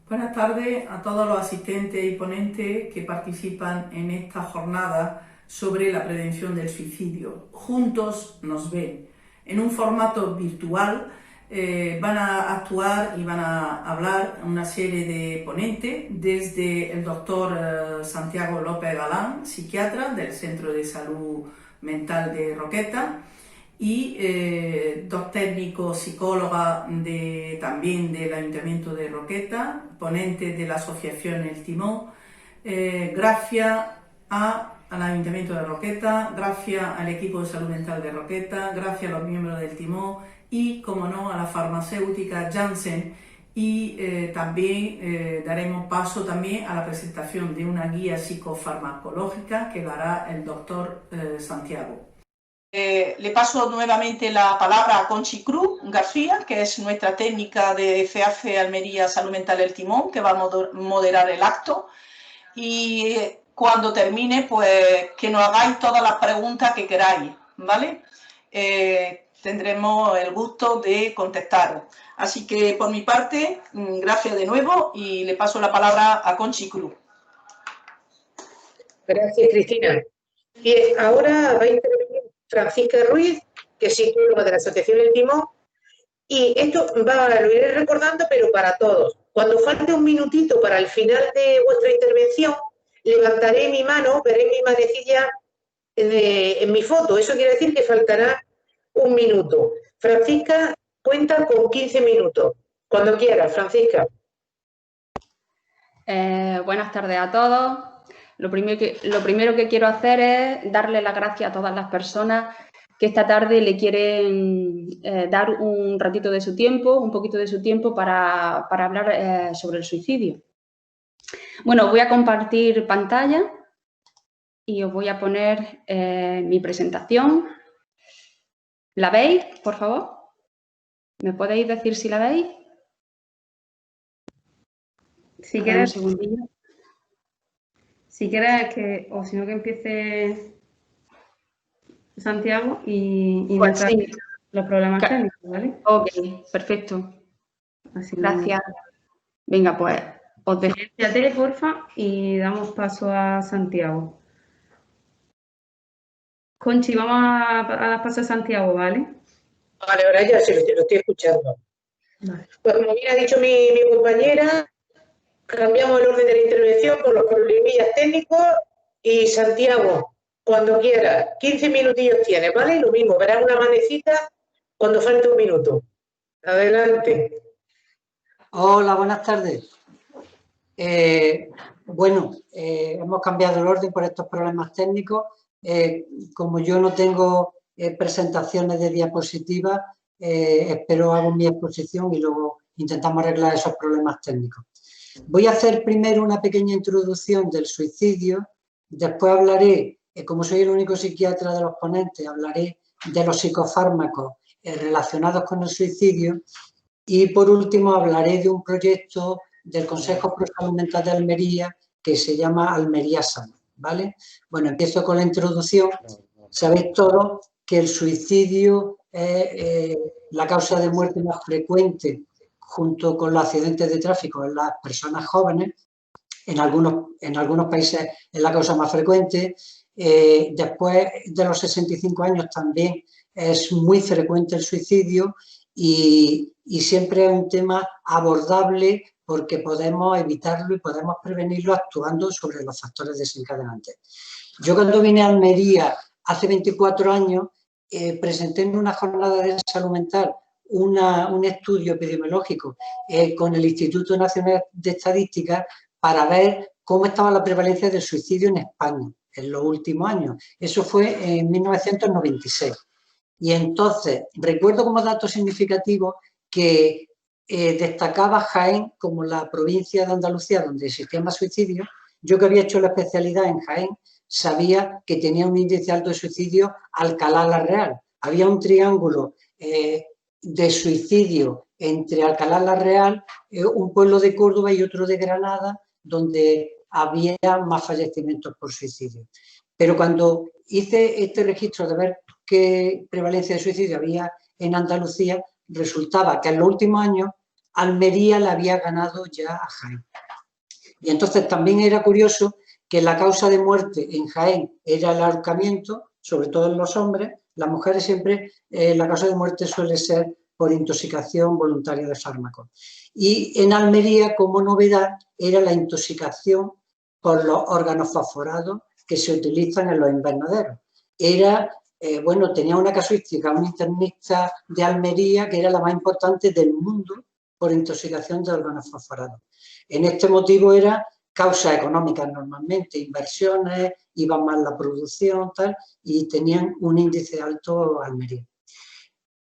Buenas tardes a todos los asistentes y ponentes que participan en esta jornada sobre la prevención del suicidio. Juntos nos ven. En un formato virtual van a actuar y van a hablar una serie de ponentes, desde el doctor Santiago López Galán, psiquiatra del Centro de Salud Mental de Roqueta, y dos técnicos psicólogas también del Ayuntamiento de Roqueta, ponentes de la asociación El Timón, gracias al Ayuntamiento de Roqueta, gracias al equipo de salud mental de Roqueta, gracias a los miembros del Timón y, como no, a la farmacéutica Janssen. Y también daremos paso también a la presentación de una guía psicofarmacológica que dará el doctor Santiago. Le paso nuevamente la palabra a Conchi Cruz García, que es nuestra técnica de CAC Almería Salud Mental El Timón, que va a moderar el acto. Y cuando termine, pues que nos hagáis todas las preguntas que queráis, ¿vale? Tendremos el gusto de contestaros. Así que, por mi parte, gracias de nuevo y le paso la palabra a Conchi Cruz. Gracias, Cristina. Bien, ahora va a intervenir Francisca Ruiz, que es psicóloga de la Asociación El Timón, y esto lo iré recordando, pero para todos. Cuando falte un minutito para el final de vuestra intervención, levantaré mi mano, veré mi manecilla en mi foto. Eso quiere decir que faltará un minuto. Francisca cuenta con 15 minutos. Cuando quieras, Francisca. Buenas tardes a todos. Lo primero que quiero hacer es darle las gracias a todas las personas que esta tarde le quieren dar un ratito de su tiempo, un poquito de su tiempo para hablar sobre el suicidio. Bueno, voy a compartir pantalla y os voy a poner mi presentación. ¿La veis, por favor? ¿Me podéis decir si la veis? Si quieres, un segundillo. Si quieres o si no, que empiece Santiago y pues sí, los problemas técnicos, ¿vale? Ok, perfecto. Así Gracias. Venga, pues os dejo. La tele, porfa, y damos paso a Santiago. Conchi, vamos a dar paso a Santiago, ¿vale? Vale, ahora ya sí lo estoy escuchando. Vale. Pues como bien ha dicho mi compañera, cambiamos el orden de la intervención por los problemillas técnicos y Santiago, cuando quiera, 15 minutillos tienes, ¿vale? Lo mismo, verás una manecita cuando falte un minuto. Adelante. Hola, buenas tardes. Hemos cambiado el orden por estos problemas técnicos. Como yo no tengo presentaciones de diapositivas, espero hago mi exposición y luego intentamos arreglar esos problemas técnicos. Voy a hacer primero una pequeña introducción del suicidio, después hablaré, como soy el único psiquiatra de los ponentes, hablaré de los psicofármacos relacionados con el suicidio y por último hablaré de un proyecto del Consejo Pro Salud Mental de Almería que se llama Almería Sana, ¿vale? Bueno, empiezo con la introducción. Sabéis todos que el suicidio es la causa de muerte más frecuente junto con los accidentes de tráfico en las personas jóvenes. En algunos países es la causa más frecuente. Después de los 65 años también es muy frecuente el suicidio y siempre es un tema abordable porque podemos evitarlo y podemos prevenirlo actuando sobre los factores desencadenantes. Yo cuando vine a Almería hace 24 años presenté en una jornada de salud mental un estudio epidemiológico con el Instituto Nacional de Estadística para ver cómo estaba la prevalencia del suicidio en España en los últimos años. Eso fue en 1996. Y entonces, recuerdo como dato significativo que destacaba Jaén como la provincia de Andalucía donde existía más suicidio. Yo que había hecho la especialidad en Jaén, sabía que tenía un índice alto de suicidio Alcalá-La Real. Había un triángulo de suicidio entre Alcalá-La Real, un pueblo de Córdoba y otro de Granada, donde había más fallecimientos por suicidio. Pero cuando hice este registro de ver qué prevalencia de suicidio había en Andalucía, resultaba que en los últimos años Almería le había ganado ya a Jaén. Y entonces también era curioso que la causa de muerte en Jaén era el ahorcamiento, sobre todo en los hombres. Las mujeres siempre, la causa de muerte suele ser por intoxicación voluntaria de fármacos. Y en Almería, como novedad, era la intoxicación por los órganos fosforados que se utilizan en los invernaderos. Era, bueno, tenía una casuística, una internista de Almería que era la más importante del mundo por intoxicación de órganos fosforados. En este motivo era causas económicas normalmente, inversiones, iba mal la producción, tal, y tenían un índice alto Almería.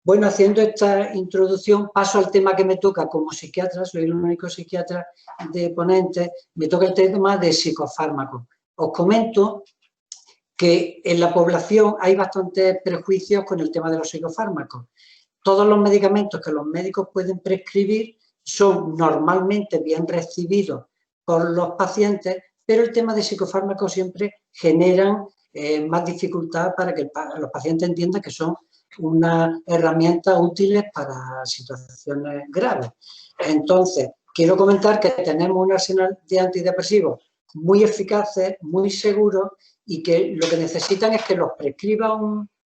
Bueno, haciendo esta introducción, paso al tema que me toca como psiquiatra, soy el único psiquiatra de ponentes, me toca el tema de psicofármacos. Os comento que en la población hay bastantes prejuicios con el tema de los psicofármacos. Todos los medicamentos que los médicos pueden prescribir son normalmente bien recibidos por los pacientes, pero el tema de psicofármacos siempre generan más dificultad para que los pacientes entiendan que son unas herramientas útiles para situaciones graves. Entonces, quiero comentar que tenemos un arsenal de antidepresivos muy eficaces, muy seguros y que lo que necesitan es que los prescriba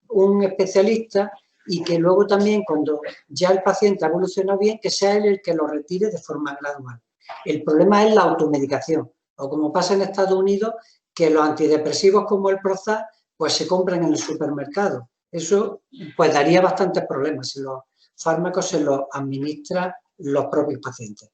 un especialista y que luego también cuando ya el paciente ha evolucionado bien, que sea él el que lo retire de forma gradual. El problema es la automedicación, o como pasa en Estados Unidos, que los antidepresivos como el Prozac pues se compran en el supermercado. Eso pues daría bastantes problemas si los fármacos se los administran los propios pacientes.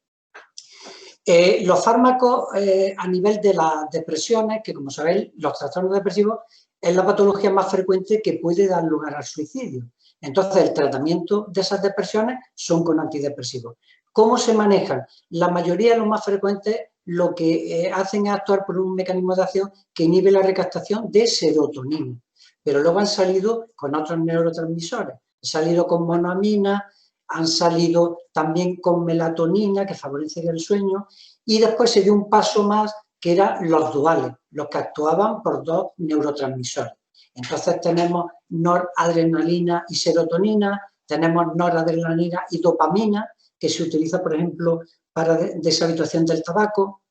Los fármacos a nivel de las depresiones, que como sabéis, los trastornos depresivos es la patología más frecuente que puede dar lugar al suicidio. Entonces, el tratamiento de esas depresiones son con antidepresivos. ¿Cómo se manejan? La mayoría de los más frecuentes lo que hacen es actuar por un mecanismo de acción que inhibe la recaptación de serotonina. Pero luego han salido con otros neurotransmisores. Han salido con monoamina, han salido también con melatonina, que favorece el sueño, y después se dio un paso más, que eran los duales, los que actuaban por dos neurotransmisores. Entonces tenemos noradrenalina y serotonina, tenemos noradrenalina y dopamina, que se utiliza, por ejemplo, para deshabituación del tabaco,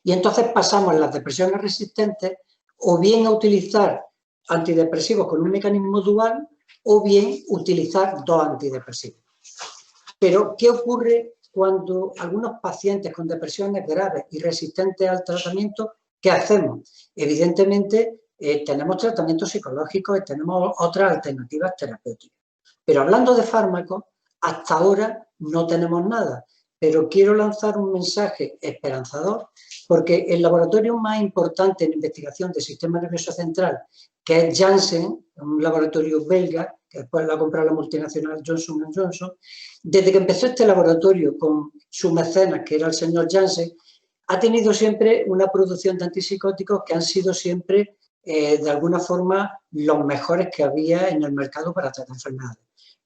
y entonces pasamos en las depresiones resistentes o bien a utilizar antidepresivos con un mecanismo dual o bien utilizar dos antidepresivos. Pero, ¿qué ocurre cuando algunos pacientes con depresiones graves y resistentes al tratamiento, qué hacemos? Evidentemente, tenemos tratamientos psicológicos y tenemos otras alternativas terapéuticas. Pero hablando de fármacos, hasta ahora no tenemos nada. Pero quiero lanzar un mensaje esperanzador porque el laboratorio más importante en investigación del sistema nervioso central, que es Janssen, un laboratorio belga, que después lo ha comprado la multinacional Johnson & Johnson, desde que empezó este laboratorio con su mecenas, que era el señor Janssen, ha tenido siempre una producción de antipsicóticos que han sido siempre, de alguna forma, los mejores que había en el mercado para tratar enfermedades.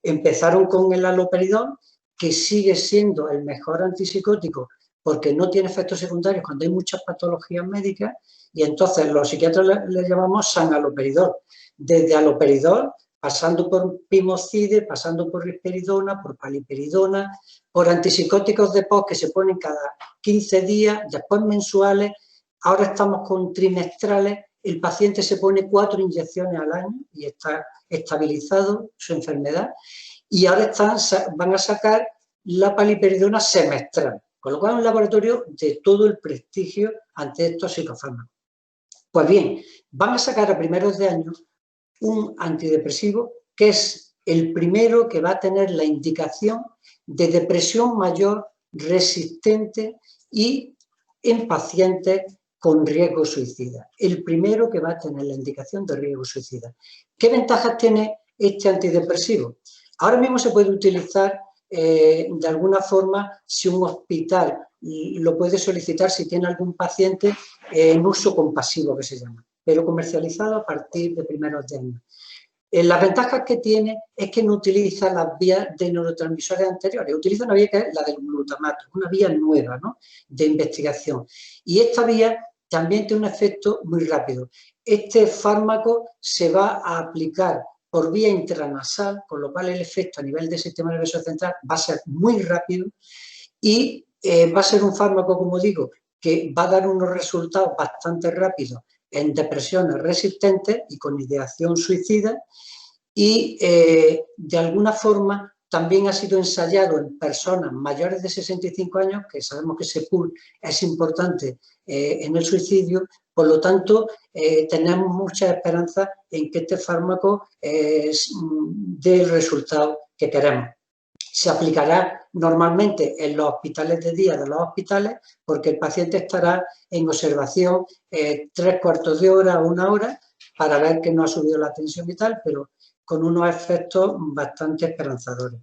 Empezaron con el haloperidol, que sigue siendo el mejor antipsicótico porque no tiene efectos secundarios cuando hay muchas patologías médicas, y entonces los psiquiatras le llamamos sanhaloperidol. Desde haloperidol, pasando por pimocide, pasando por risperidona, por paliperidona, por antipsicóticos de POC que se ponen cada 15 días, después mensuales, ahora estamos con trimestrales, el paciente se pone 4 inyecciones al año y está estabilizado su enfermedad, y ahora van a sacar la paliperidona semestral, con lo cual es un laboratorio de todo el prestigio ante estos psicofármacos. Pues bien, van a sacar a primeros de año un antidepresivo que es el primero que va a tener la indicación de depresión mayor resistente y en pacientes con riesgo suicida. El primero que va a tener la indicación de riesgo suicida. ¿Qué ventajas tiene este antidepresivo? Ahora mismo se puede utilizar de alguna forma si un hospital lo puede solicitar si tiene algún paciente en uso compasivo, que se llama, pero comercializado a partir de primeros de año. Las ventajas que tiene es que no utiliza las vías de neurotransmisores anteriores, utiliza una vía que es la del glutamato, una vía nueva, ¿no?, de investigación. Y esta vía también tiene un efecto muy rápido. Este fármaco se va a aplicar por vía intranasal, con lo cual el efecto a nivel del sistema nervioso central va a ser muy rápido y va a ser un fármaco, como digo, que va a dar unos resultados bastante rápidos en depresiones resistentes y con ideación suicida y de alguna forma también ha sido ensayado en personas mayores de 65 años, que sabemos que ese pool es importante en el suicidio, por lo tanto tenemos mucha esperanza en que este fármaco dé el resultado que queremos. Se aplicará normalmente en los hospitales de día de los hospitales porque el paciente estará en observación 3/4 de hora o 1 hora para ver que no ha subido la tensión vital, pero con unos efectos bastante esperanzadores.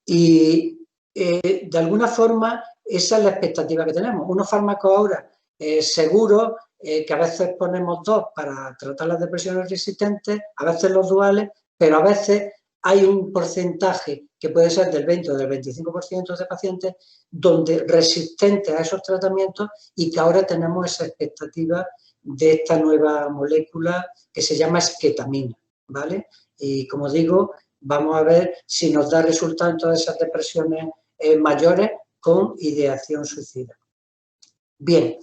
Y de alguna forma esa es la expectativa que tenemos. Unos fármacos ahora seguros, que a veces ponemos 2 para tratar las depresiones resistentes, a veces los duales, pero a veces hay un porcentaje que puede ser del 20 o del 25% de pacientes donde resistentes a esos tratamientos y que ahora tenemos esa expectativa de esta nueva molécula que se llama esquetamina, ¿vale? Y como digo, vamos a ver si nos da resultado en todas esas depresiones mayores con ideación suicida. Bien,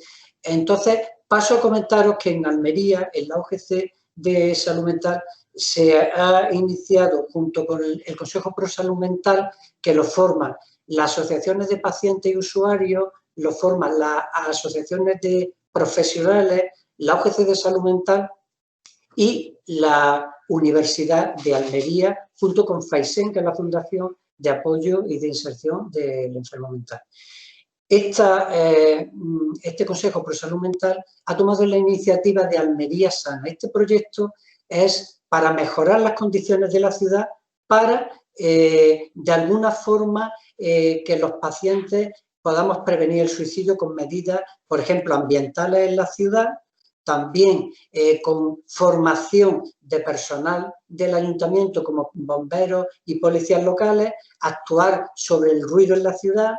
entonces paso a comentaros que en Almería, en la UGC de Salud Mental, se ha iniciado junto con el Consejo Pro Salud Mental, que lo forman las asociaciones de pacientes y usuarios, lo forman las asociaciones de profesionales, la UGC de Salud Mental y la Universidad de Almería, junto con FAISEN, que es la Fundación de Apoyo y de Inserción del Enfermo Mental. Este Consejo Pro Salud Mental ha tomado la iniciativa de Almería Sana. Este proyecto es para mejorar las condiciones de la ciudad para, de alguna forma, que los pacientes podamos prevenir el suicidio con medidas, por ejemplo, ambientales en la ciudad, también con formación de personal del ayuntamiento como bomberos y policías locales, actuar sobre el ruido en la ciudad,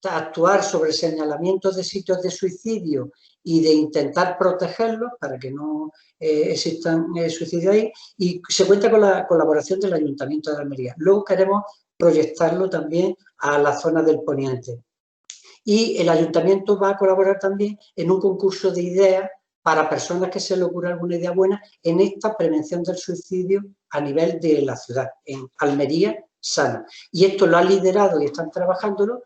actuar sobre señalamientos de sitios de suicidio y de intentar protegerlos para que no existan suicidios ahí, y se cuenta con la colaboración del Ayuntamiento de Almería. Luego queremos proyectarlo también a la zona del Poniente. Y el Ayuntamiento va a colaborar también en un concurso de ideas para personas que se les ocurra alguna idea buena en esta prevención del suicidio a nivel de la ciudad, en Almería Sana. Y esto lo ha liderado y están trabajándolo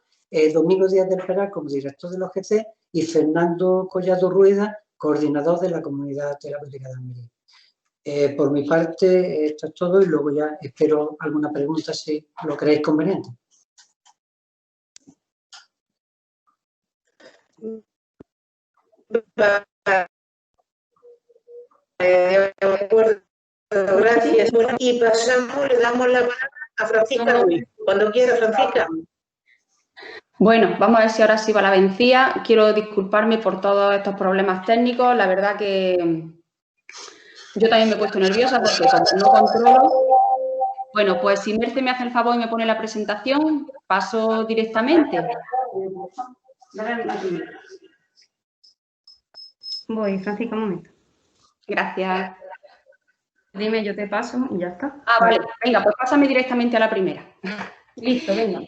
Domingo Díaz del Peral como director del OGC y Fernando Collado Rueda, coordinador de la Comunidad Terapéutica de Almería. Por mi parte, esto es todo y luego ya espero alguna pregunta si lo creéis conveniente. Gracias. Bueno, y pasamos, le damos la palabra a Francisca Ruiz. Cuando quiera, Francisca. Bueno, vamos a ver si ahora sí va la vencida. Quiero disculparme por todos estos problemas técnicos. La verdad que yo también me he puesto nerviosa porque como no controlo. Bueno, pues si Merce me hace el favor y me pone la presentación, paso directamente. Voy, Francisca, un momento. Gracias. Dime, yo te paso y ya está. Ah, vale. Venga, pues pásame directamente a la primera. Listo, venga.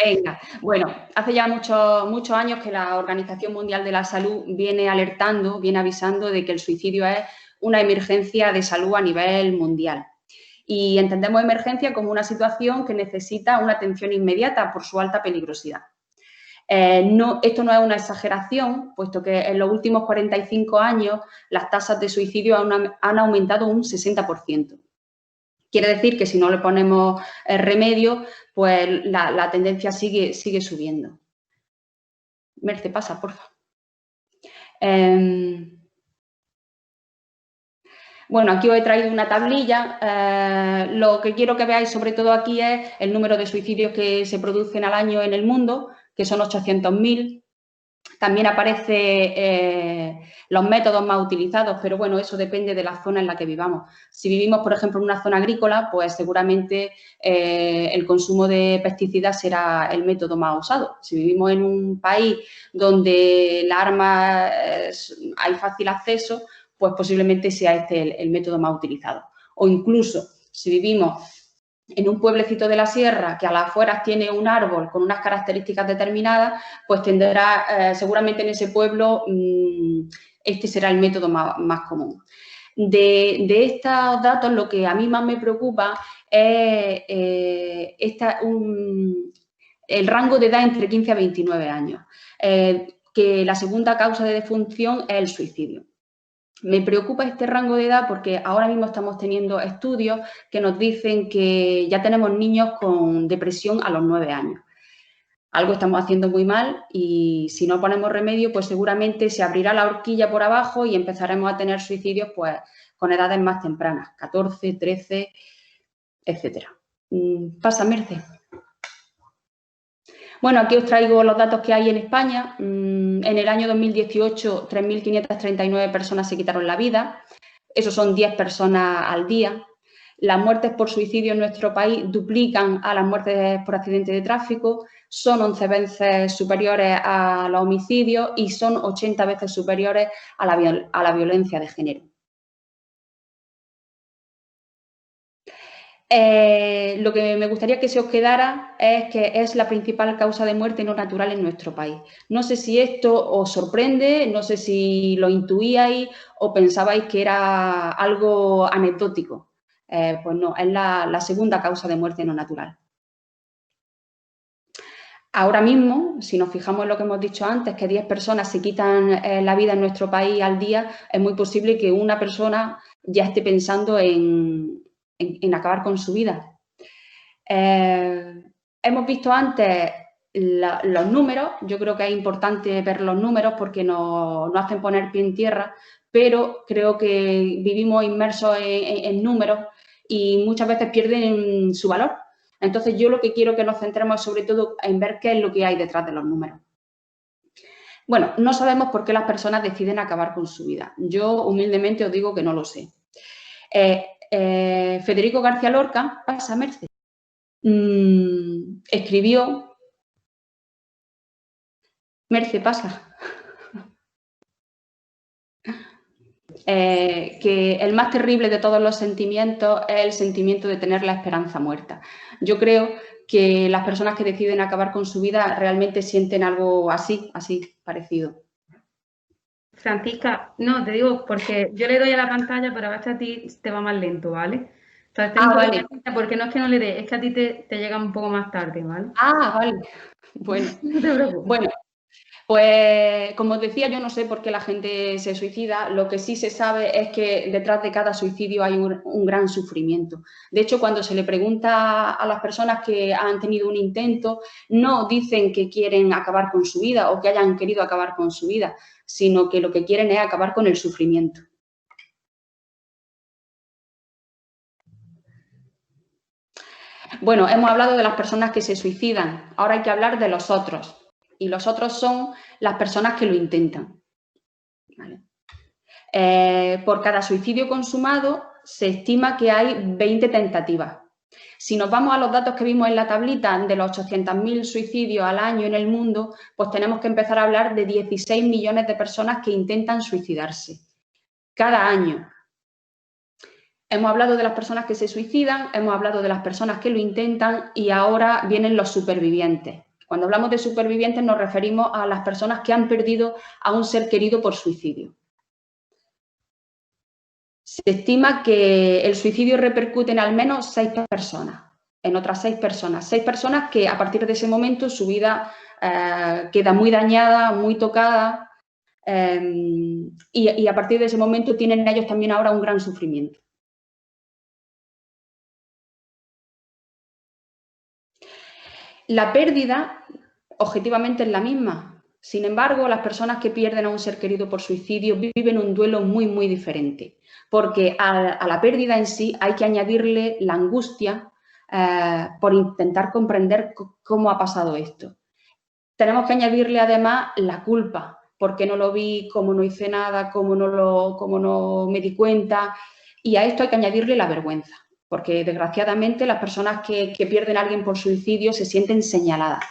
Venga, bueno, hace ya muchos años que la Organización Mundial de la Salud viene alertando, viene avisando de que el suicidio es una emergencia de salud a nivel mundial. Y entendemos emergencia como una situación que necesita una atención inmediata por su alta peligrosidad. Esto no es una exageración, puesto que en los últimos 45 años las tasas de suicidio han aumentado un 60%. Quiere decir que si no le ponemos remedio, pues la tendencia sigue subiendo. Merce, pasa, por favor. Bueno, aquí os he traído una tablilla. Lo que quiero que veáis sobre todo aquí es el número de suicidios que se producen al año en el mundo, que son 800.000. También aparecen los métodos más utilizados, pero bueno, eso depende de la zona en la que vivamos. Si vivimos, por ejemplo, en una zona agrícola, pues seguramente el consumo de pesticidas será el método más usado. Si vivimos en un país donde la arma hay fácil acceso, pues posiblemente sea este el método más utilizado. O incluso Si vivimos en un pueblecito de la sierra que a las afueras tiene un árbol con unas características determinadas, pues tendrá, seguramente en ese pueblo, este será el método más común. De estos datos, lo que a mí más me preocupa es el rango de edad entre 15 a 29 años, que la segunda causa de defunción es el suicidio. Me preocupa este rango de edad porque ahora mismo estamos teniendo estudios que nos dicen que ya tenemos niños con depresión a los 9 años. Algo estamos haciendo muy mal y si no ponemos remedio, pues seguramente se abrirá la horquilla por abajo y empezaremos a tener suicidios pues con edades más tempranas, 14, 13, etcétera. Pasa, Merce. Bueno, aquí os traigo los datos que hay en España. En el año 2018, 3.539 personas se quitaron la vida. Eso son 10 personas al día. Las muertes por suicidio en nuestro país duplican a las muertes por accidente de tráfico, son 11 veces superiores a los homicidios y son 80 veces superiores a la violencia de género. Lo que me gustaría que se os quedara es que es la principal causa de muerte no natural en nuestro país. No sé si esto os sorprende, no sé si lo intuíais o pensabais que era algo anecdótico. Pues no, es la segunda causa de muerte no natural. Ahora mismo, si nos fijamos en lo que hemos dicho antes, que 10 personas se quitan la vida en nuestro país al día, es muy posible que una persona ya esté pensando en acabar con su vida. Hemos visto antes los números, yo creo que es importante ver los números porque nos hacen poner pie en tierra, pero creo que vivimos inmersos en números y muchas veces pierden su valor. Entonces, yo lo que quiero que nos centremos sobre todo en ver qué es lo que hay detrás de los números. Bueno, no sabemos por qué las personas deciden acabar con su vida. Yo humildemente os digo que no lo sé. Federico García Lorca, pasa, Merce, escribió, Merce, pasa, que el más terrible de todos los sentimientos es el sentimiento de tener la esperanza muerta. Yo creo que las personas que deciden acabar con su vida realmente sienten algo así parecido. Francisca, no, te digo porque yo le doy a la pantalla, pero a veces a ti te va más lento, ¿vale? Entonces, vale. Porque no es que no le dé, es que a ti te llega un poco más tarde, ¿vale? Vale. Bueno, no te preocupes. Bueno, pues como os decía, yo no sé por qué la gente se suicida. Lo que sí se sabe es que detrás de cada suicidio hay un gran sufrimiento. De hecho, cuando se le pregunta a las personas que han tenido un intento, no dicen que quieren acabar con su vida o que hayan querido acabar con su vida, sino que lo que quieren es acabar con el sufrimiento. Bueno, hemos hablado de las personas que se suicidan. Ahora hay que hablar de los otros. Y los otros son las personas que lo intentan. ¿Vale? Por cada suicidio consumado se estima que hay 20 tentativas. Si nos vamos a los datos que vimos en la tablita de los 800.000 suicidios al año en el mundo, pues tenemos que empezar a hablar de 16 millones de personas que intentan suicidarse cada año. Hemos hablado de las personas que se suicidan, hemos hablado de las personas que lo intentan y ahora vienen los supervivientes. Cuando hablamos de supervivientes nos referimos a las personas que han perdido a un ser querido por suicidio. Se estima que el suicidio repercute en al menos 6 personas, en otras 6 personas. 6 personas que a partir de ese momento su vida queda muy dañada, muy tocada y a partir de ese momento tienen ellos también ahora un gran sufrimiento. La pérdida, objetivamente, es la misma. Sin embargo, las personas que pierden a un ser querido por suicidio viven un duelo muy, muy diferente. Porque a la pérdida en sí hay que añadirle la angustia por intentar comprender cómo ha pasado esto. Tenemos que añadirle además la culpa. ¿Por qué no lo vi? ¿Cómo no hice nada? ¿Cómo no me di cuenta? Y a esto hay que añadirle la vergüenza. Porque desgraciadamente las personas que pierden a alguien por suicidio se sienten señaladas.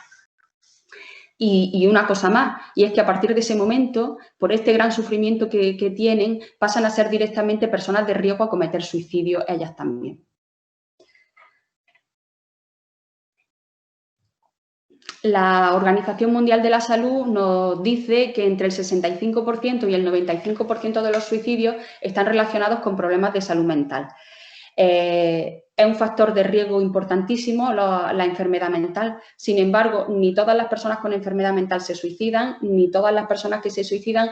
Y una cosa más, y es que a partir de ese momento, por este gran sufrimiento que tienen, pasan a ser directamente personas de riesgo a cometer suicidio ellas también. la Organización Mundial de la Salud nos dice que entre el 65% y el 95% de los suicidios están relacionados con problemas de salud mental. Es un factor de riesgo importantísimo la enfermedad mental. Sin embargo, ni todas las personas con enfermedad mental se suicidan, ni todas las personas que se suicidan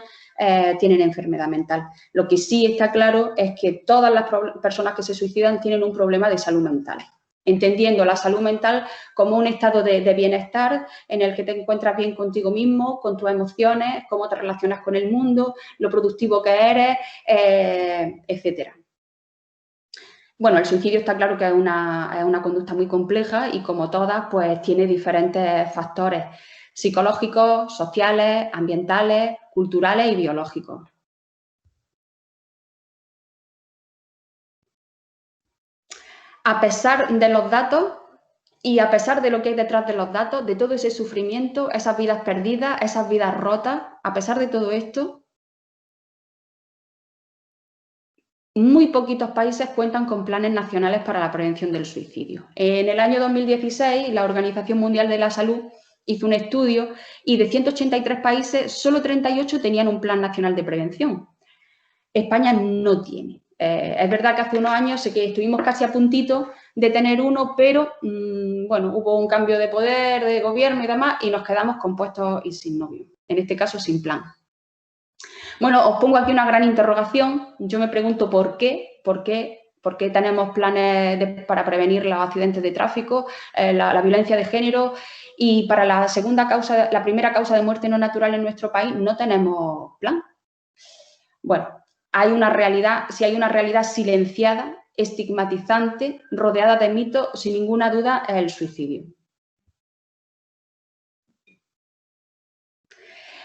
tienen enfermedad mental. Lo que sí está claro es que todas las personas que se suicidan tienen un problema de salud mental, entendiendo la salud mental como un estado de bienestar en el que te encuentras bien contigo mismo, con tus emociones, cómo te relacionas con el mundo, lo productivo que eres, etcétera. Bueno, el suicidio está claro que es una conducta muy compleja y, como todas, pues tiene diferentes factores psicológicos, sociales, ambientales, culturales y biológicos. A pesar de los datos y a pesar de lo que hay detrás de los datos, de todo ese sufrimiento, esas vidas perdidas, esas vidas rotas, a pesar de todo esto, muy poquitos países cuentan con planes nacionales para la prevención del suicidio. En el año 2016, la Organización Mundial de la Salud hizo un estudio y de 183 países, solo 38 tenían un plan nacional de prevención. España no tiene. Es verdad que hace unos años sé que estuvimos casi a puntito de tener uno, pero bueno, hubo un cambio de poder, de gobierno y demás, y nos quedamos compuestos y sin novio. En este caso, sin plan. Bueno, os pongo aquí una gran interrogación. Yo me pregunto por qué tenemos planes para prevenir los accidentes de tráfico, la violencia de género, y para la primera causa de muerte no natural en nuestro país no tenemos plan. Bueno, si hay una realidad silenciada, estigmatizante, rodeada de mitos, sin ninguna duda es el suicidio.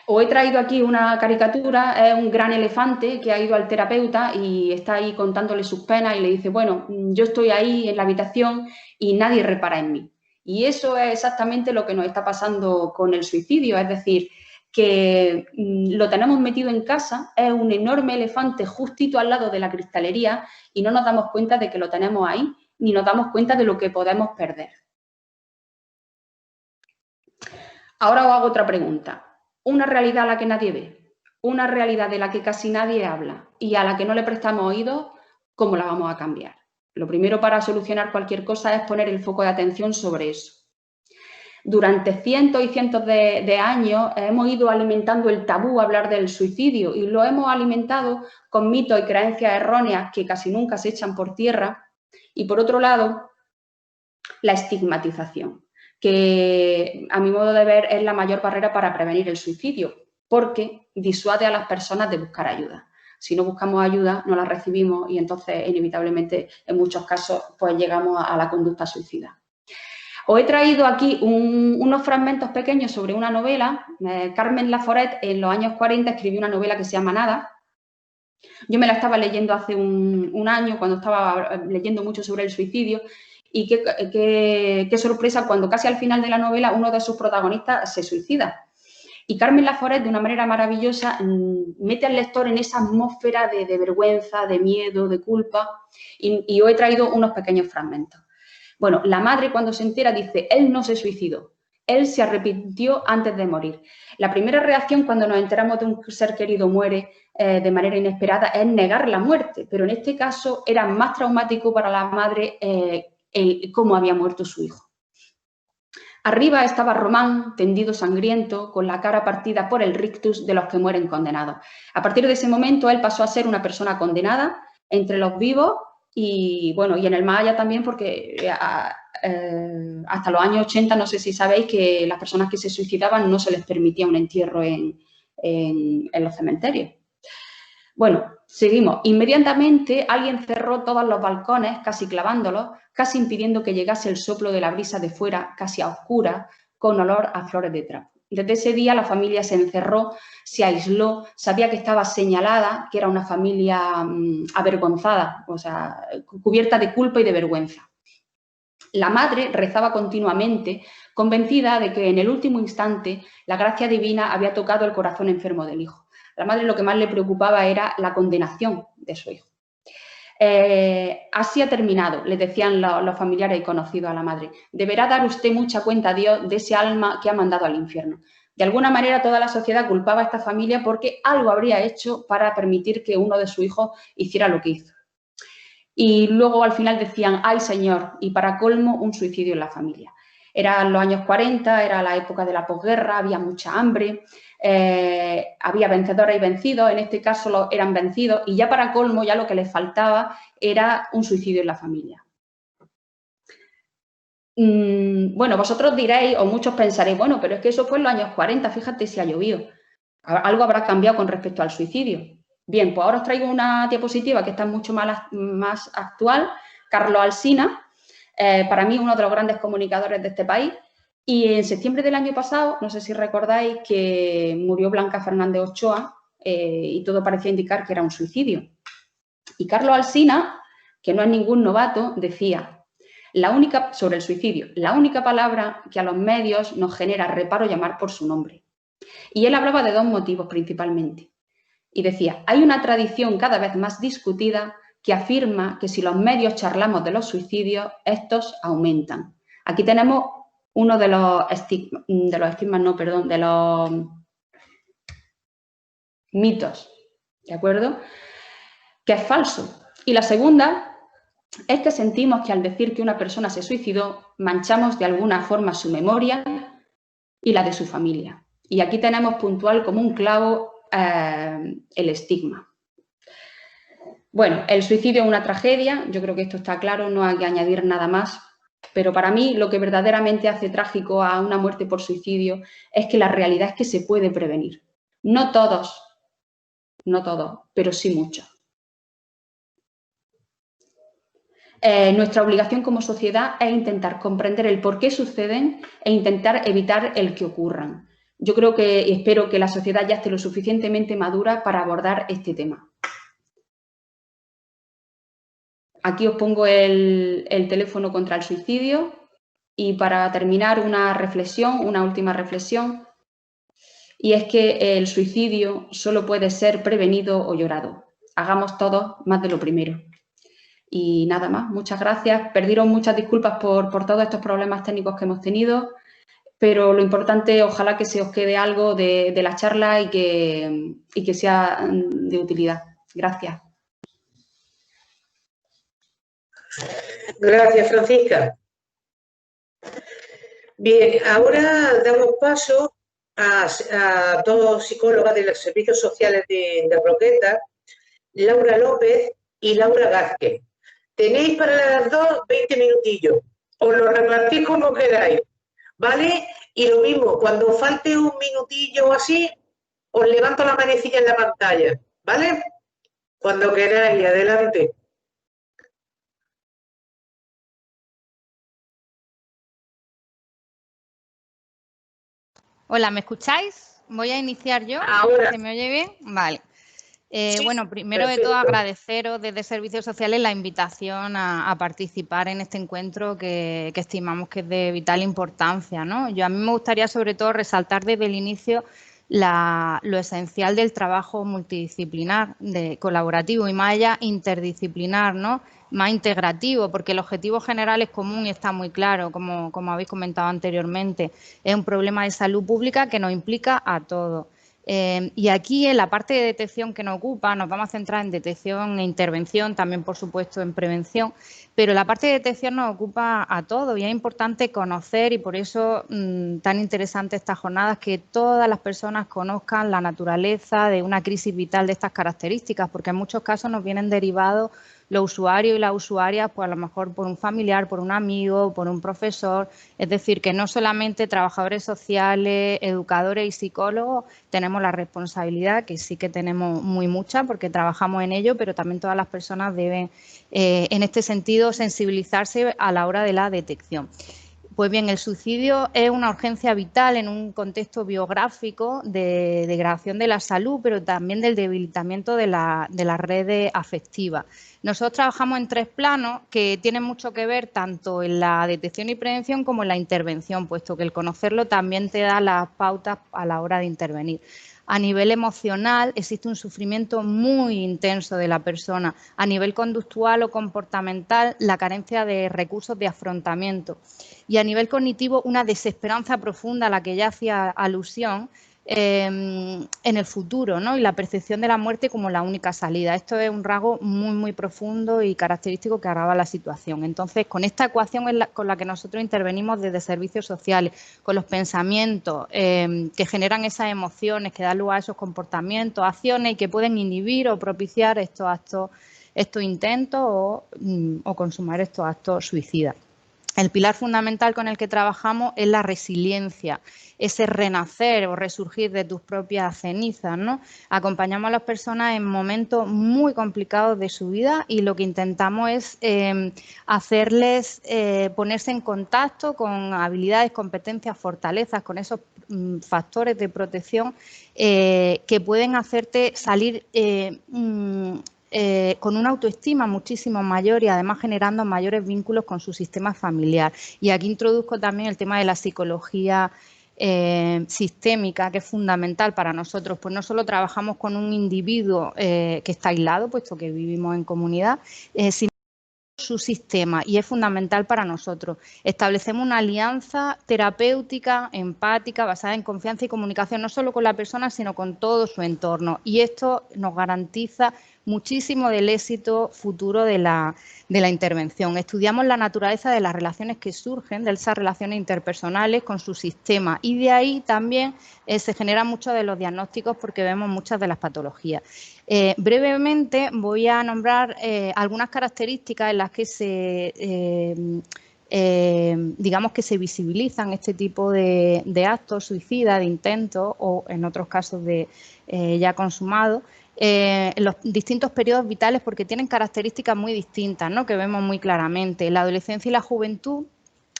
Os he traído aquí una caricatura, es un gran elefante que ha ido al terapeuta y está ahí contándole sus penas y le dice, bueno, yo estoy ahí en la habitación y nadie repara en mí. Y eso es exactamente lo que nos está pasando con el suicidio, es decir, que lo tenemos metido en casa, es un enorme elefante justito al lado de la cristalería y no nos damos cuenta de que lo tenemos ahí, ni nos damos cuenta de lo que podemos perder. Ahora os hago otra pregunta. Una realidad a la que nadie ve, una realidad de la que casi nadie habla y a la que no le prestamos oídos, ¿cómo la vamos a cambiar? Lo primero para solucionar cualquier cosa es poner el foco de atención sobre eso. Durante cientos y cientos de años hemos ido alimentando el tabú a hablar del suicidio y lo hemos alimentado con mitos y creencias erróneas que casi nunca se echan por tierra. Y por otro lado, la estigmatización, que a mi modo de ver es la mayor barrera para prevenir el suicidio, porque disuade a las personas de buscar ayuda. Si no buscamos ayuda, no la recibimos y entonces inevitablemente en muchos casos pues llegamos a la conducta suicida. Os he traído aquí unos fragmentos pequeños sobre una novela. Carmen Laforet en los años 40 escribió una novela que se llama Nada. Yo me la estaba leyendo hace un año cuando estaba leyendo mucho sobre el suicidio y qué sorpresa cuando casi al final de la novela uno de sus protagonistas se suicida. Y Carmen Laforet, de una manera maravillosa, mete al lector en esa atmósfera de vergüenza, de miedo, de culpa y os he traído unos pequeños fragmentos. Bueno, la madre cuando se entera dice, él no se suicidó, él se arrepintió antes de morir. La primera reacción cuando nos enteramos de un ser querido muere de manera inesperada es negar la muerte, pero en este caso era más traumático para la madre cómo había muerto su hijo. Arriba estaba Román, tendido sangriento, con la cara partida por el rictus de los que mueren condenados. A partir de ese momento él pasó a ser una persona condenada entre los vivos y bueno, y en el más allá también porque hasta los años 80, no sé si sabéis que las personas que se suicidaban no se les permitía un entierro en los cementerios. Bueno, seguimos. Inmediatamente alguien cerró todos los balcones, casi clavándolos, casi impidiendo que llegase el soplo de la brisa de fuera, casi a oscuras, con olor a flores de trapo. Desde ese día la familia se encerró, se aisló, sabía que estaba señalada, que era una familia avergonzada, o sea, cubierta de culpa y de vergüenza. La madre rezaba continuamente, convencida de que en el último instante la gracia divina había tocado el corazón enfermo del hijo. A la madre lo que más le preocupaba era la condenación de su hijo. así ha terminado, le decían los familiares y conocidos a la madre. Deberá dar usted mucha cuenta a Dios de ese alma que ha mandado al infierno. De alguna manera, toda la sociedad culpaba a esta familia porque algo habría hecho para permitir que uno de sus hijos hiciera lo que hizo. Y luego, al final, decían, ¡ay, señor! Y para colmo, un suicidio en la familia. Eran los años 40, era la época de la posguerra, había mucha hambre, había vencedores y vencidos, en este caso eran vencidos, y ya para colmo, ya lo que les faltaba era un suicidio en la familia. Bueno, vosotros diréis, o muchos pensaréis, bueno, pero es que eso fue en los años 40, fíjate si ha llovido. Algo habrá cambiado con respecto al suicidio. Bien, pues ahora os traigo una diapositiva que está mucho más actual. Carlos Alsina, para mí uno de los grandes comunicadores de este país, y en septiembre del año pasado, no sé si recordáis que murió Blanca Fernández Ochoa y todo parecía indicar que era un suicidio. Y Carlos Alsina, que no es ningún novato, decía sobre el suicidio, la única palabra que a los medios nos genera reparo llamar por su nombre. Y él hablaba de dos motivos principalmente. Y decía, hay una tradición cada vez más discutida que afirma que si los medios charlamos de los suicidios, estos aumentan. Aquí tenemos uno de los mitos, ¿de acuerdo? Que es falso. Y la segunda es que sentimos que al decir que una persona se suicidó, manchamos de alguna forma su memoria y la de su familia. Y aquí tenemos puntual como un clavo el estigma. Bueno, el suicidio es una tragedia, yo creo que esto está claro, no hay que añadir nada más, pero para mí lo que verdaderamente hace trágico a una muerte por suicidio es que la realidad es que se puede prevenir. No todos, pero sí muchos. Nuestra obligación como sociedad es intentar comprender el por qué suceden e intentar evitar el que ocurran. Yo creo y espero que la sociedad ya esté lo suficientemente madura para abordar este tema. Aquí os pongo el teléfono contra el suicidio y para terminar una última reflexión, y es que el suicidio solo puede ser prevenido o llorado. Hagamos todos más de lo primero. Y nada más, muchas gracias. Pediros muchas disculpas por todos estos problemas técnicos que hemos tenido, pero lo importante, ojalá que se os quede algo de la charla y que sea de utilidad. Gracias. Gracias, Francisca. Bien, ahora damos paso a dos psicólogas de los servicios sociales de Roquetas, Laura López y Laura Gázquez. Tenéis para las dos 20 minutillos. Os lo repartís como queráis, ¿vale? Y lo mismo, cuando falte un minutillo o así, os levanto la manecilla en la pantalla, ¿vale? Cuando queráis, adelante. Hola, ¿me escucháis? Voy a iniciar yo. Ahora. ¿Se me oye bien? Vale. Sí, bueno, primero de todo agradeceros desde Servicios Sociales la invitación a participar en este encuentro que estimamos que es de vital importancia, ¿no? A mí me gustaría sobre todo resaltar desde el inicio lo esencial del trabajo multidisciplinar, colaborativo y más allá interdisciplinar, ¿no? Más integrativo, porque el objetivo general es común y está muy claro, como habéis comentado anteriormente. Es un problema de salud pública que nos implica a todos. Y aquí en la parte de detección que nos ocupa nos vamos a centrar en detección e intervención, también por supuesto en prevención, pero la parte de detección nos ocupa a todos y es importante conocer y por eso tan interesante estas jornadas, que todas las personas conozcan la naturaleza de una crisis vital de estas características, porque en muchos casos nos vienen derivados los usuarios y las usuarias, pues a lo mejor por un familiar, por un amigo, por un profesor. Es decir, que no solamente trabajadores sociales, educadores y psicólogos tenemos la responsabilidad, que sí que tenemos muy mucha porque trabajamos en ello, pero también todas las personas deben, en este sentido, sensibilizarse a la hora de la detección. Pues bien, el suicidio es una urgencia vital en un contexto biográfico de degradación de la salud, pero también del debilitamiento de las redes afectivas. Nosotros trabajamos en 3 planos que tienen mucho que ver tanto en la detección y prevención como en la intervención, puesto que el conocerlo también te da las pautas a la hora de intervenir. A nivel emocional existe un sufrimiento muy intenso de la persona. A nivel conductual o comportamental, la carencia de recursos de afrontamiento. Y a nivel cognitivo, una desesperanza profunda a la que ya hacía alusión en el futuro, ¿no? Y la percepción de la muerte como la única salida. Esto es un rasgo muy, muy profundo y característico que agrava la situación. Entonces, con esta ecuación es con la que nosotros intervenimos desde servicios sociales, con los pensamientos que generan esas emociones, que dan lugar a esos comportamientos, acciones y que pueden inhibir o propiciar estos actos, estos intentos o consumar estos actos suicidas. El pilar fundamental con el que trabajamos es la resiliencia, ese renacer o resurgir de tus propias cenizas, ¿no? Acompañamos a las personas en momentos muy complicados de su vida y lo que intentamos es hacerles ponerse en contacto con habilidades, competencias, fortalezas, con esos factores de protección que pueden hacerte salir con una autoestima muchísimo mayor y además generando mayores vínculos con su sistema familiar. Y aquí introduzco también el tema de la psicología sistémica, que es fundamental para nosotros, pues no solo trabajamos con un individuo que está aislado, puesto que vivimos en comunidad, sino su sistema, y es fundamental para nosotros. Establecemos una alianza terapéutica, empática, basada en confianza y comunicación, no solo con la persona, sino con todo su entorno. Y esto nos garantiza muchísimo del éxito futuro de la intervención. Estudiamos la naturaleza de las relaciones que surgen, de esas relaciones interpersonales con su sistema, y de ahí también se generan muchos de los diagnósticos porque vemos muchas de las patologías. Brevemente voy a nombrar algunas características en las que digamos que se visibilizan este tipo de actos suicidas, de intentos o en otros casos de ya consumados, en los distintos periodos vitales, porque tienen características muy distintas, ¿no? Que vemos muy claramente. La adolescencia y la juventud,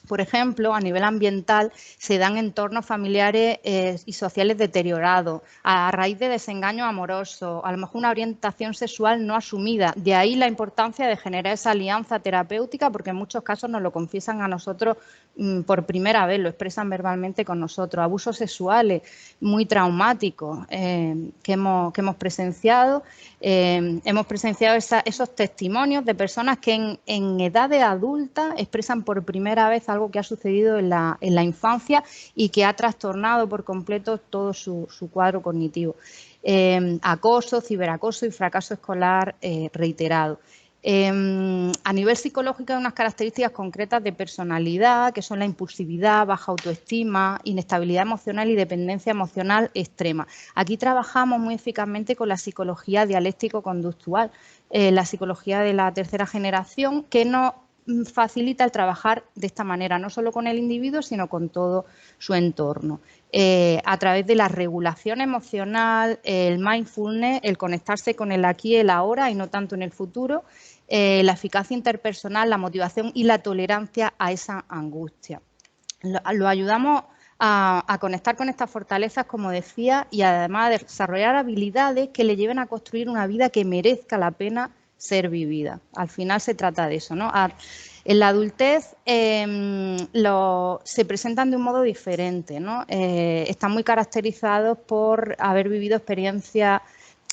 por ejemplo, a nivel ambiental, se dan entornos familiares y sociales deteriorados, a raíz de desengaños amorosos, a lo mejor una orientación sexual no asumida. De ahí la importancia de generar esa alianza terapéutica, porque en muchos casos nos lo confiesan a nosotros por primera vez, lo expresan verbalmente con nosotros. Abusos sexuales muy traumáticos que hemos presenciado. Hemos presenciado esos testimonios de personas que en edades adultas expresan por primera vez algo que ha sucedido en la infancia y que ha trastornado por completo todo su cuadro cognitivo. Acoso, ciberacoso y fracaso escolar reiterado. A nivel psicológico hay unas características concretas de personalidad, que son la impulsividad, baja autoestima, inestabilidad emocional y dependencia emocional extrema. Aquí trabajamos muy eficazmente con la psicología dialéctico-conductual, la psicología de la tercera generación, que nos facilita el trabajar de esta manera, no solo con el individuo, sino con todo su entorno. A través de la regulación emocional, el mindfulness, el conectarse con el aquí y el ahora y no tanto en el futuro, la eficacia interpersonal, la motivación y la tolerancia a esa angustia. Lo ayudamos a conectar con estas fortalezas, como decía, y además a desarrollar habilidades que le lleven a construir una vida que merezca la pena ser vivida. Al final se trata de eso, ¿no? En la adultez se presentan de un modo diferente, ¿no? Están muy caracterizados por haber vivido experiencias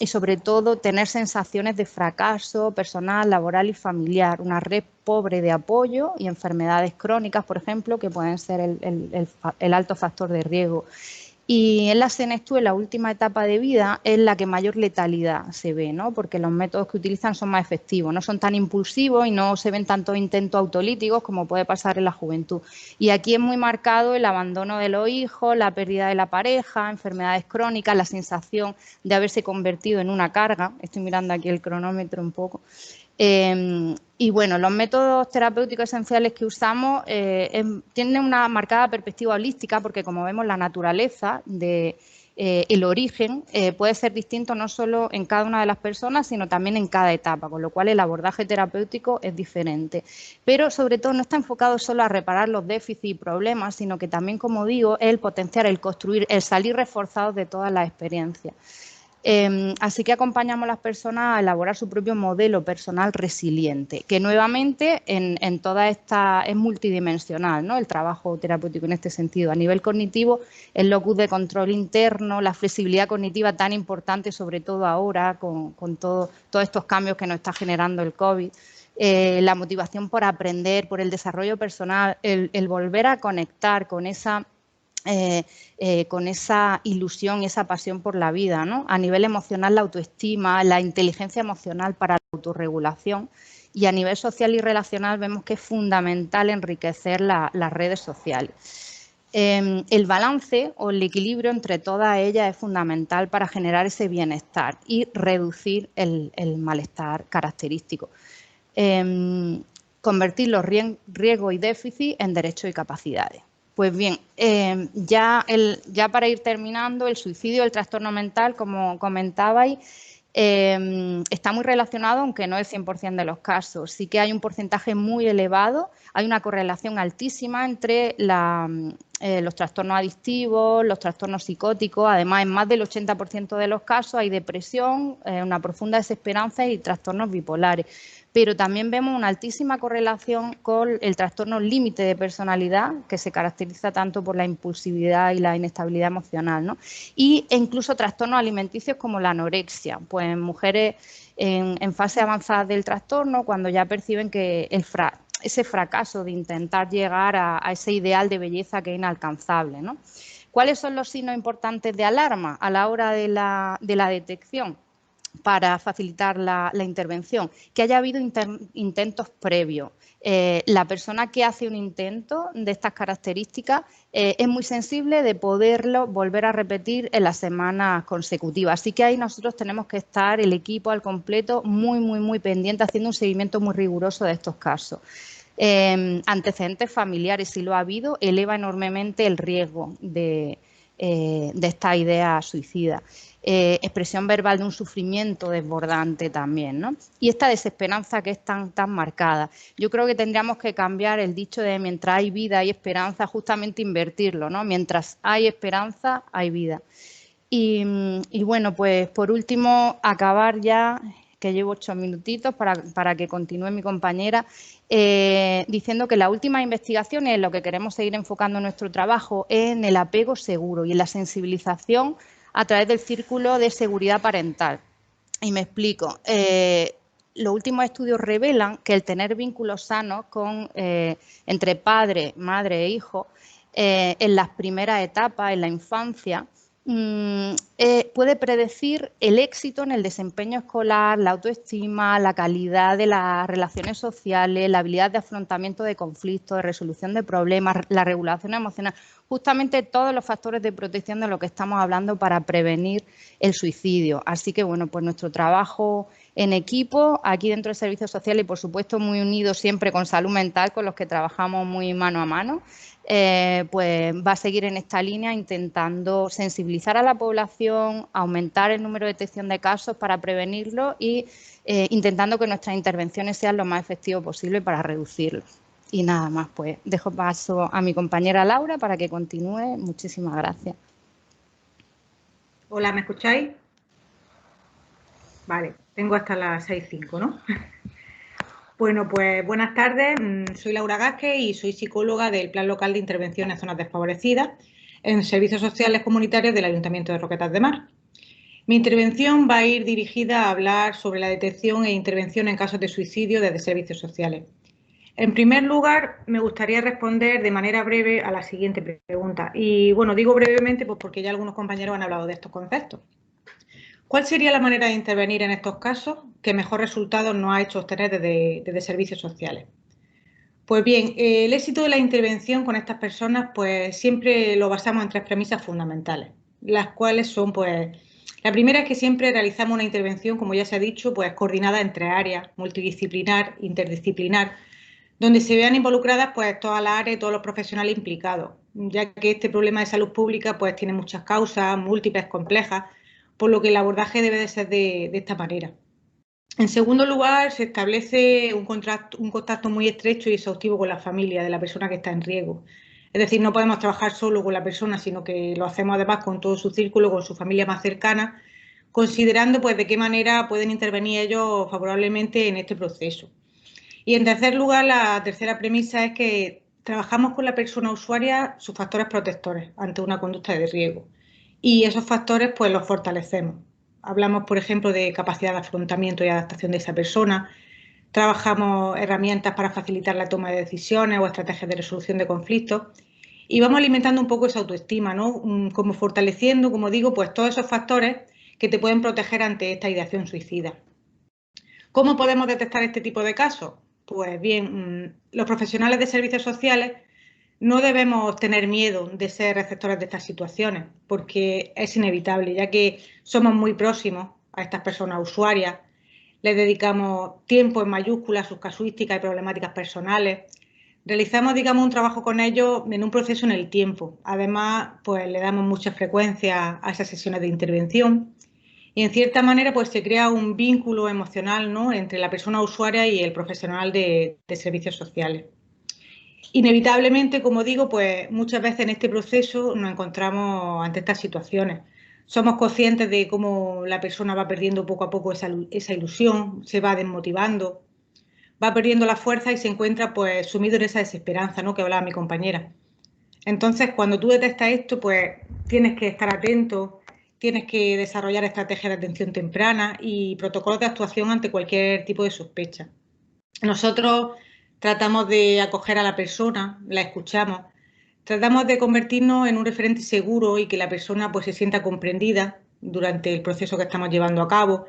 y sobre todo tener sensaciones de fracaso personal, laboral y familiar, una red pobre de apoyo y enfermedades crónicas, por ejemplo, que pueden ser el alto factor de riesgo. Y en la senectud, en la última etapa de vida, es la que mayor letalidad se ve, ¿no? Porque los métodos que utilizan son más efectivos, no son tan impulsivos y no se ven tantos intentos autolíticos como puede pasar en la juventud. Y aquí es muy marcado el abandono de los hijos, la pérdida de la pareja, enfermedades crónicas, la sensación de haberse convertido en una carga. Estoy mirando aquí el cronómetro un poco. Y bueno, los métodos terapéuticos esenciales que usamos tienen una marcada perspectiva holística porque, como vemos, la naturaleza el origen puede ser distinto no solo en cada una de las personas, sino también en cada etapa, con lo cual el abordaje terapéutico es diferente. Pero, sobre todo, no está enfocado solo a reparar los déficits y problemas, sino que también, como digo, es el potenciar, el construir, el salir reforzados de todas las experiencias. Así que acompañamos a las personas a elaborar su propio modelo personal resiliente, que nuevamente en toda esta es multidimensional, ¿no? El trabajo terapéutico en este sentido. A nivel cognitivo, el locus de control interno, la flexibilidad cognitiva tan importante, sobre todo ahora con todos estos cambios que nos está generando el COVID. La motivación por aprender, por el desarrollo personal, el volver a conectar con esa ilusión y esa pasión por la vida, ¿no? A nivel emocional, la autoestima, la inteligencia emocional para la autorregulación, y a nivel social y relacional vemos que es fundamental enriquecer las redes sociales. El balance o el equilibrio entre todas ellas es fundamental para generar ese bienestar y reducir el malestar característico. Convertir los riesgos y déficit en derechos y capacidades. Pues bien, ya para ir terminando, el suicidio, el trastorno mental, como comentabais, está muy relacionado, aunque no es 100% de los casos. Sí que hay un porcentaje muy elevado, hay una correlación altísima entre los trastornos adictivos, los trastornos psicóticos. Además, en más del 80% de los casos hay depresión, una profunda desesperanza y trastornos bipolares. Pero también vemos una altísima correlación con el trastorno límite de personalidad, que se caracteriza tanto por la impulsividad y la inestabilidad emocional, ¿no? E incluso trastornos alimenticios como la anorexia, pues en mujeres en fase avanzada del trastorno, cuando ya perciben que ese fracaso de intentar llegar a ese ideal de belleza que es inalcanzable, ¿no? ¿Cuáles son los signos importantes de alarma a la hora de la detección? Para facilitar la intervención, que haya habido intentos previos. La persona que hace un intento de estas características es muy sensible de poderlo volver a repetir en las semanas consecutivas. Así que ahí nosotros tenemos que estar, el equipo al completo, muy pendiente, haciendo un seguimiento muy riguroso de estos casos. Antecedentes familiares, si lo ha habido, eleva enormemente el riesgo de esta idea suicida. Expresión verbal de un sufrimiento desbordante también, ¿no? Y esta desesperanza que es tan marcada. Yo creo que tendríamos que cambiar el dicho de mientras hay vida hay esperanza, justamente invertirlo, ¿no? Mientras hay esperanza hay vida. Y bueno, pues por último, acabar ya, que llevo 8 minutitos para que continúe mi compañera, diciendo que las últimas investigaciones en lo que queremos seguir enfocando nuestro trabajo es en el apego seguro y en la sensibilización a través del círculo de seguridad parental. Y me explico. Los últimos estudios revelan que el tener vínculos sanos entre padre, madre e hijo en las primeras etapas, en la infancia, puede predecir el éxito en el desempeño escolar, la autoestima, la calidad de las relaciones sociales, la habilidad de afrontamiento de conflictos, de resolución de problemas, la regulación emocional, justamente todos los factores de protección de lo que estamos hablando para prevenir el suicidio. Así que, bueno, pues nuestro trabajo en equipo, aquí dentro del Servicio Social y, por supuesto, muy unidos siempre con Salud Mental, con los que trabajamos muy mano a mano, pues va a seguir en esta línea intentando sensibilizar a la población, aumentar el número de detección de casos para prevenirlo y intentando que nuestras intervenciones sean lo más efectivo posible para reducirlo. Y nada más, pues dejo paso a mi compañera Laura para que continúe. Muchísimas gracias. Hola, ¿me escucháis? Vale, tengo hasta las 6:05, ¿no? Bueno, pues buenas tardes. Soy Laura Gázquez y soy psicóloga del Plan Local de Intervención en Zonas Desfavorecidas en Servicios Sociales Comunitarios del Ayuntamiento de Roquetas de Mar. Mi intervención va a ir dirigida a hablar sobre la detección e intervención en casos de suicidio desde Servicios Sociales. En primer lugar, me gustaría responder de manera breve a la siguiente pregunta. Y bueno, digo brevemente pues porque ya algunos compañeros han hablado de estos conceptos. ¿Cuál sería la manera de intervenir en estos casos que mejor resultado nos ha hecho obtener desde Servicios Sociales? Pues bien, el éxito de la intervención con estas personas pues siempre lo basamos en 3 premisas fundamentales, las cuales son pues, la primera es que siempre realizamos una intervención, como ya se ha dicho, pues coordinada entre áreas, multidisciplinar, interdisciplinar, donde se vean involucradas pues todas las áreas y todos los profesionales implicados, ya que este problema de salud pública pues tiene muchas causas, múltiples, complejas, por lo que el abordaje debe de ser de esta manera. En segundo lugar, se establece un contacto muy estrecho y exhaustivo con la familia de la persona que está en riesgo. Es decir, no podemos trabajar solo con la persona, sino que lo hacemos además con todo su círculo, con su familia más cercana, considerando pues de qué manera pueden intervenir ellos favorablemente en este proceso. Y en tercer lugar, la tercera premisa es que trabajamos con la persona usuaria sus factores protectores ante una conducta de riesgo y esos factores pues los fortalecemos. Hablamos, por ejemplo, de capacidad de afrontamiento y adaptación de esa persona, trabajamos herramientas para facilitar la toma de decisiones o estrategias de resolución de conflictos y vamos alimentando un poco esa autoestima, ¿no? Como fortaleciendo, como digo, pues todos esos factores que te pueden proteger ante esta ideación suicida. ¿Cómo podemos detectar este tipo de casos? Pues bien, los profesionales de servicios sociales no debemos tener miedo de ser receptores de estas situaciones, porque es inevitable, ya que somos muy próximos a estas personas usuarias, les dedicamos tiempo en mayúsculas a sus casuísticas y problemáticas personales, realizamos, digamos, un trabajo con ellos en un proceso en el tiempo. Además, pues le damos mucha frecuencia a esas sesiones de intervención y, en cierta manera, pues se crea un vínculo emocional, ¿no?, entre la persona usuaria y el profesional de servicios sociales. Inevitablemente, como digo, pues muchas veces en este proceso nos encontramos ante estas situaciones. Somos conscientes de cómo la persona va perdiendo poco a poco esa ilusión, se va desmotivando, va perdiendo la fuerza y se encuentra pues sumido en esa desesperanza, ¿no?, que hablaba mi compañera. Entonces, cuando tú detectas esto, pues tienes que estar atento, tienes que desarrollar estrategias de atención temprana y protocolos de actuación ante cualquier tipo de sospecha. Nosotros tratamos de acoger a la persona, la escuchamos, tratamos de convertirnos en un referente seguro y que la persona pues se sienta comprendida durante el proceso que estamos llevando a cabo.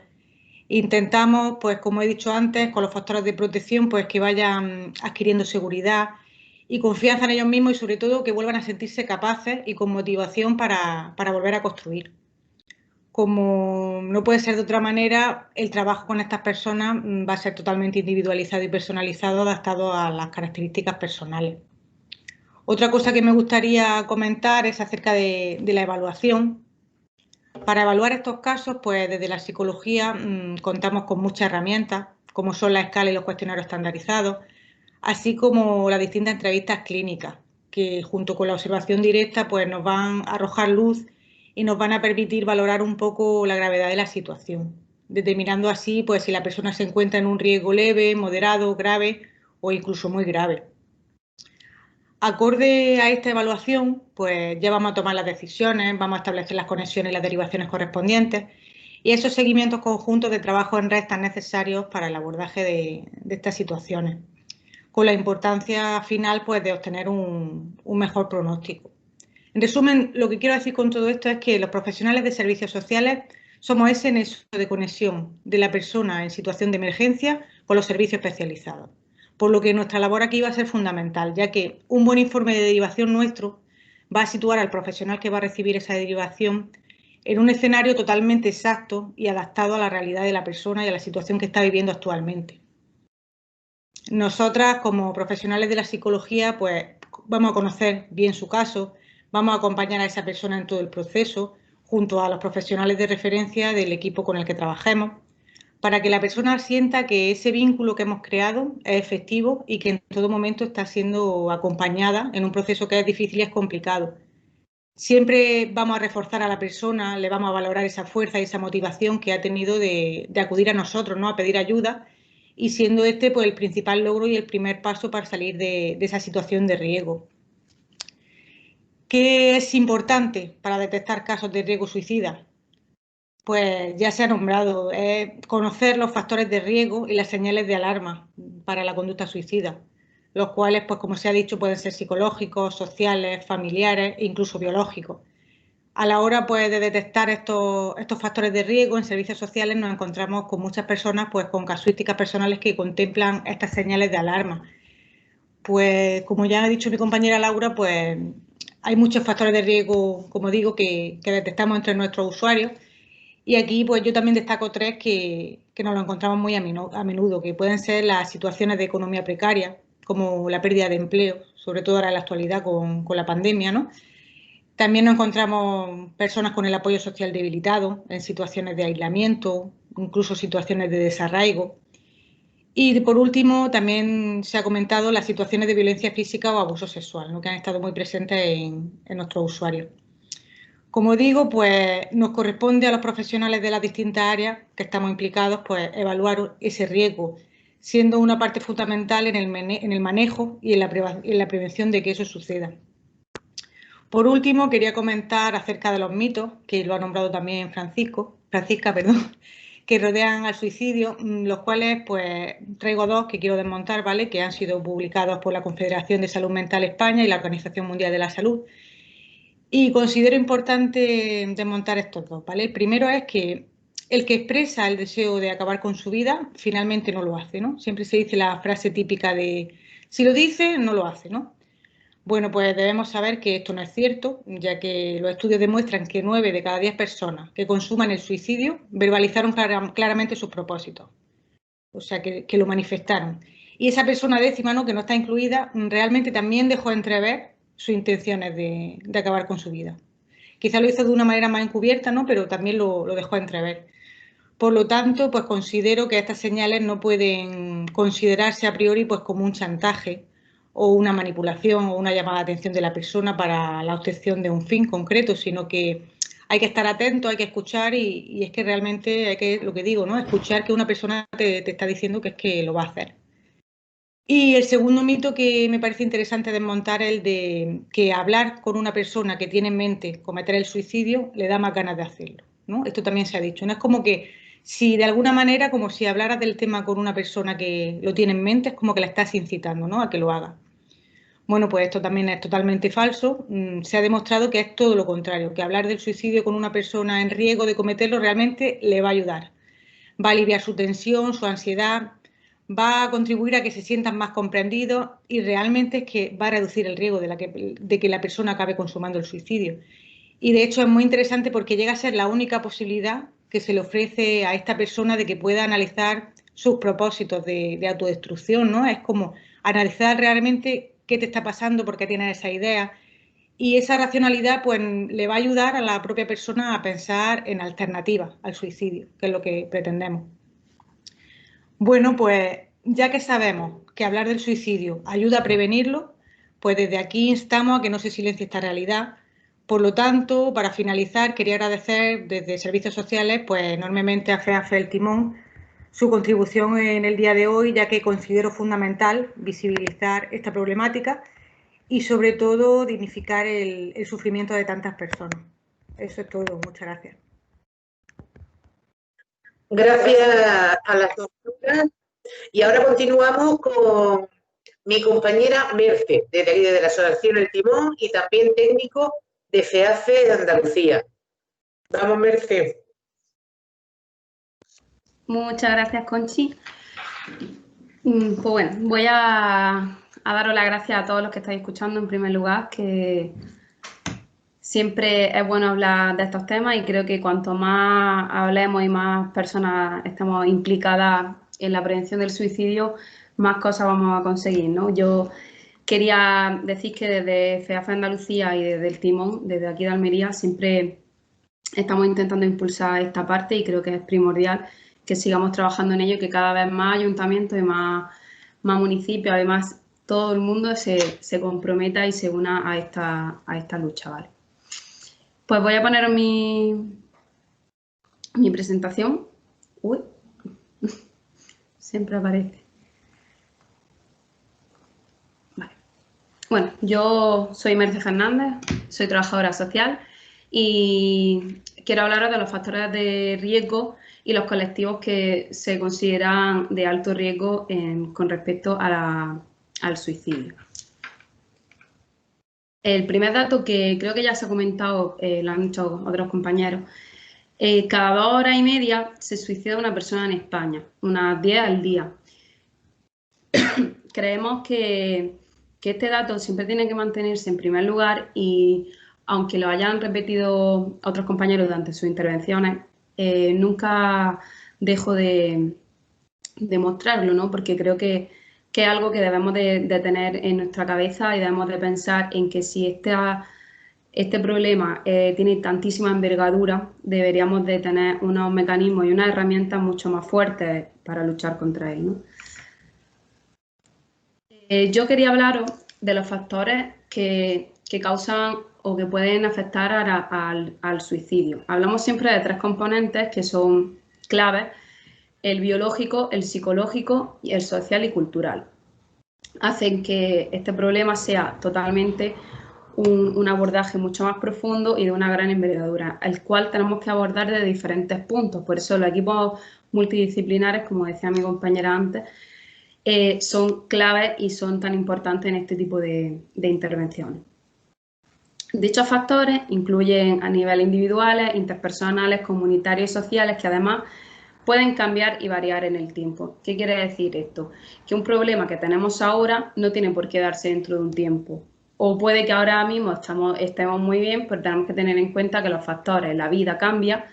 Intentamos, pues como he dicho antes, con los factores de protección, pues que vayan adquiriendo seguridad y confianza en ellos mismos y sobre todo que vuelvan a sentirse capaces y con motivación para volver a construir. Como no puede ser de otra manera, el trabajo con estas personas va a ser totalmente individualizado y personalizado, adaptado a las características personales. Otra cosa que me gustaría comentar es acerca de la evaluación. Para evaluar estos casos, pues desde la psicología contamos con muchas herramientas, como son la escala y los cuestionarios estandarizados, así como las distintas entrevistas clínicas, que junto con la observación directa pues nos van a arrojar luz y nos van a permitir valorar un poco la gravedad de la situación, determinando así pues si la persona se encuentra en un riesgo leve, moderado, grave o incluso muy grave. Acorde a esta evaluación, pues ya vamos a tomar las decisiones, vamos a establecer las conexiones y las derivaciones correspondientes y esos seguimientos conjuntos de trabajo en red tan necesarios para el abordaje de estas situaciones, con la importancia final pues de obtener un mejor pronóstico. En resumen, lo que quiero decir con todo esto es que los profesionales de servicios sociales somos ese nexo de conexión de la persona en situación de emergencia con los servicios especializados. Por lo que nuestra labor aquí va a ser fundamental, ya que un buen informe de derivación nuestro va a situar al profesional que va a recibir esa derivación en un escenario totalmente exacto y adaptado a la realidad de la persona y a la situación que está viviendo actualmente. Nosotras, como profesionales de la psicología, pues vamos a conocer bien su caso, vamos a acompañar a esa persona en todo el proceso, junto a los profesionales de referencia del equipo con el que trabajemos, para que la persona sienta que ese vínculo que hemos creado es efectivo y que en todo momento está siendo acompañada en un proceso que es difícil y es complicado. Siempre vamos a reforzar a la persona, le vamos a valorar esa fuerza y esa motivación que ha tenido de acudir a nosotros, ¿no?, a pedir ayuda, y siendo este pues el principal logro y el primer paso para salir de esa situación de riesgo. ¿Qué es importante para detectar casos de riesgo suicida? Pues ya se ha nombrado, conocer los factores de riesgo y las señales de alarma para la conducta suicida, los cuales, pues como se ha dicho, pueden ser psicológicos, sociales, familiares e incluso biológicos. A la hora pues, de detectar estos factores de riesgo en servicios sociales nos encontramos con muchas personas pues, con casuísticas personales que contemplan estas señales de alarma. Pues como ya ha dicho mi compañera Laura, pues hay muchos factores de riesgo, como digo, que detectamos entre nuestros usuarios. Y aquí pues yo también destaco tres que nos lo encontramos muy a menudo, que pueden ser las situaciones de economía precaria, como la pérdida de empleo, sobre todo ahora en la actualidad con la pandemia, ¿no? También nos encontramos personas con el apoyo social debilitado, en situaciones de aislamiento, incluso situaciones de desarraigo. Y por último, también se ha comentado las situaciones de violencia física o abuso sexual, ¿no?, que han estado muy presentes en nuestros usuarios. Como digo, pues nos corresponde a los profesionales de las distintas áreas que estamos implicados, pues evaluar ese riesgo, siendo una parte fundamental en el manejo y en la prevención de que eso suceda. Por último, quería comentar acerca de los mitos, que lo ha nombrado también Francisca, que rodean al suicidio, los cuales pues traigo dos que quiero desmontar, ¿vale? Que han sido publicados por la Confederación de Salud Mental España y la Organización Mundial de la Salud. Y considero importante desmontar estos dos, ¿vale? El primero es que el que expresa el deseo de acabar con su vida finalmente no lo hace, ¿no? Siempre se dice la frase típica de si lo dice, no lo hace, ¿no? Bueno, pues debemos saber que esto no es cierto, ya que los estudios demuestran que 9 de cada 10 personas que consuman el suicidio verbalizaron claramente sus propósitos, o sea, que lo manifestaron. Y esa persona décima, ¿no?, que no está incluida, realmente también dejó entrever sus intenciones de acabar con su vida. Quizá lo hizo de una manera más encubierta, ¿no?, pero también lo dejó entrever. Por lo tanto, pues considero que estas señales no pueden considerarse a priori pues como un chantaje o una manipulación o una llamada de atención de la persona para la obtención de un fin concreto, sino que hay que estar atento, hay que escuchar y es que realmente hay que, lo que digo, ¿no?, escuchar que una persona te está diciendo que es que lo va a hacer. Y el segundo mito que me parece interesante desmontar es el de que hablar con una persona que tiene en mente cometer el suicidio le da más ganas de hacerlo, ¿no? Esto también se ha dicho, ¿no? Es como que si de alguna manera, como si hablaras del tema con una persona que lo tiene en mente, es como que la estás incitando, ¿no?, a que lo haga. Bueno, pues esto también es totalmente falso. Se ha demostrado que es todo lo contrario, que hablar del suicidio con una persona en riesgo de cometerlo realmente le va a ayudar. Va a aliviar su tensión, su ansiedad, va a contribuir a que se sientan más comprendidos y realmente es que va a reducir el riesgo de que la persona acabe consumando el suicidio. Y de hecho es muy interesante porque llega a ser la única posibilidad que se le ofrece a esta persona de que pueda analizar sus propósitos de autodestrucción, ¿no? Es como analizar realmente qué te está pasando, por qué tienes esa idea. Y esa racionalidad pues le va a ayudar a la propia persona a pensar en alternativas al suicidio, que es lo que pretendemos. Bueno, pues ya que sabemos que hablar del suicidio ayuda a prevenirlo, pues desde aquí instamos a que no se silencie esta realidad. Por lo tanto, para finalizar, quería agradecer desde Servicios Sociales pues enormemente a FEAFE El Timón su contribución en el día de hoy, ya que considero fundamental visibilizar esta problemática y sobre todo dignificar el sufrimiento de tantas personas. Eso es todo. Muchas gracias. Gracias a las doctoras. Y ahora continuamos con mi compañera Merce, de la Asociación El Timón y también técnico de FEAFE de Andalucía. Vamos, Merce. Muchas gracias, Conchi. Pues bueno, voy a daros las gracias a todos los que estáis escuchando en primer lugar, que siempre es bueno hablar de estos temas y creo que cuanto más hablemos y más personas estemos implicadas en la prevención del suicidio, más cosas vamos a conseguir, ¿no? Yo quería decir que desde FEAFE Andalucía y desde El Timón, desde aquí de Almería, siempre estamos intentando impulsar esta parte y creo que es primordial que sigamos trabajando en ello y que cada vez más ayuntamientos y más municipios, además todo el mundo se comprometa y se una a esta lucha, ¿vale? Pues voy a poner mi presentación. Uy, siempre aparece. Vale. Bueno, yo soy Merce Fernández, soy trabajadora social y quiero hablaros de los factores de riesgo y los colectivos que se consideran de alto riesgo con respecto al suicidio. El primer dato que creo que ya se ha comentado, lo han dicho otros compañeros, cada 2 horas y media se suicida una persona en España, unas 10 al día. Creemos que este dato siempre tiene que mantenerse en primer lugar y aunque lo hayan repetido otros compañeros durante sus intervenciones, nunca dejo de mostrarlo, ¿no? Porque creo que es algo que debemos de tener en nuestra cabeza y debemos de pensar en que si este problema tiene tantísima envergadura, deberíamos de tener unos mecanismos y unas herramientas mucho más fuertes para luchar contra él, ¿no? Yo quería hablaros de los factores que que causan o que pueden afectar al suicidio. Hablamos siempre de 3 componentes que son claves: el biológico, el psicológico, el social y cultural. Hacen que este problema sea totalmente un abordaje mucho más profundo y de una gran envergadura, el cual tenemos que abordar de diferentes puntos. Por eso los equipos multidisciplinares, como decía mi compañera antes, son claves y son tan importantes en este tipo de intervenciones. Dichos factores incluyen a nivel individuales, interpersonales, comunitarios y sociales, que además pueden cambiar y variar en el tiempo. ¿Qué quiere decir esto? Que un problema que tenemos ahora no tiene por qué darse dentro de un tiempo. O puede que ahora mismo estemos muy bien, pero tenemos que tener en cuenta que los factores, la vida cambia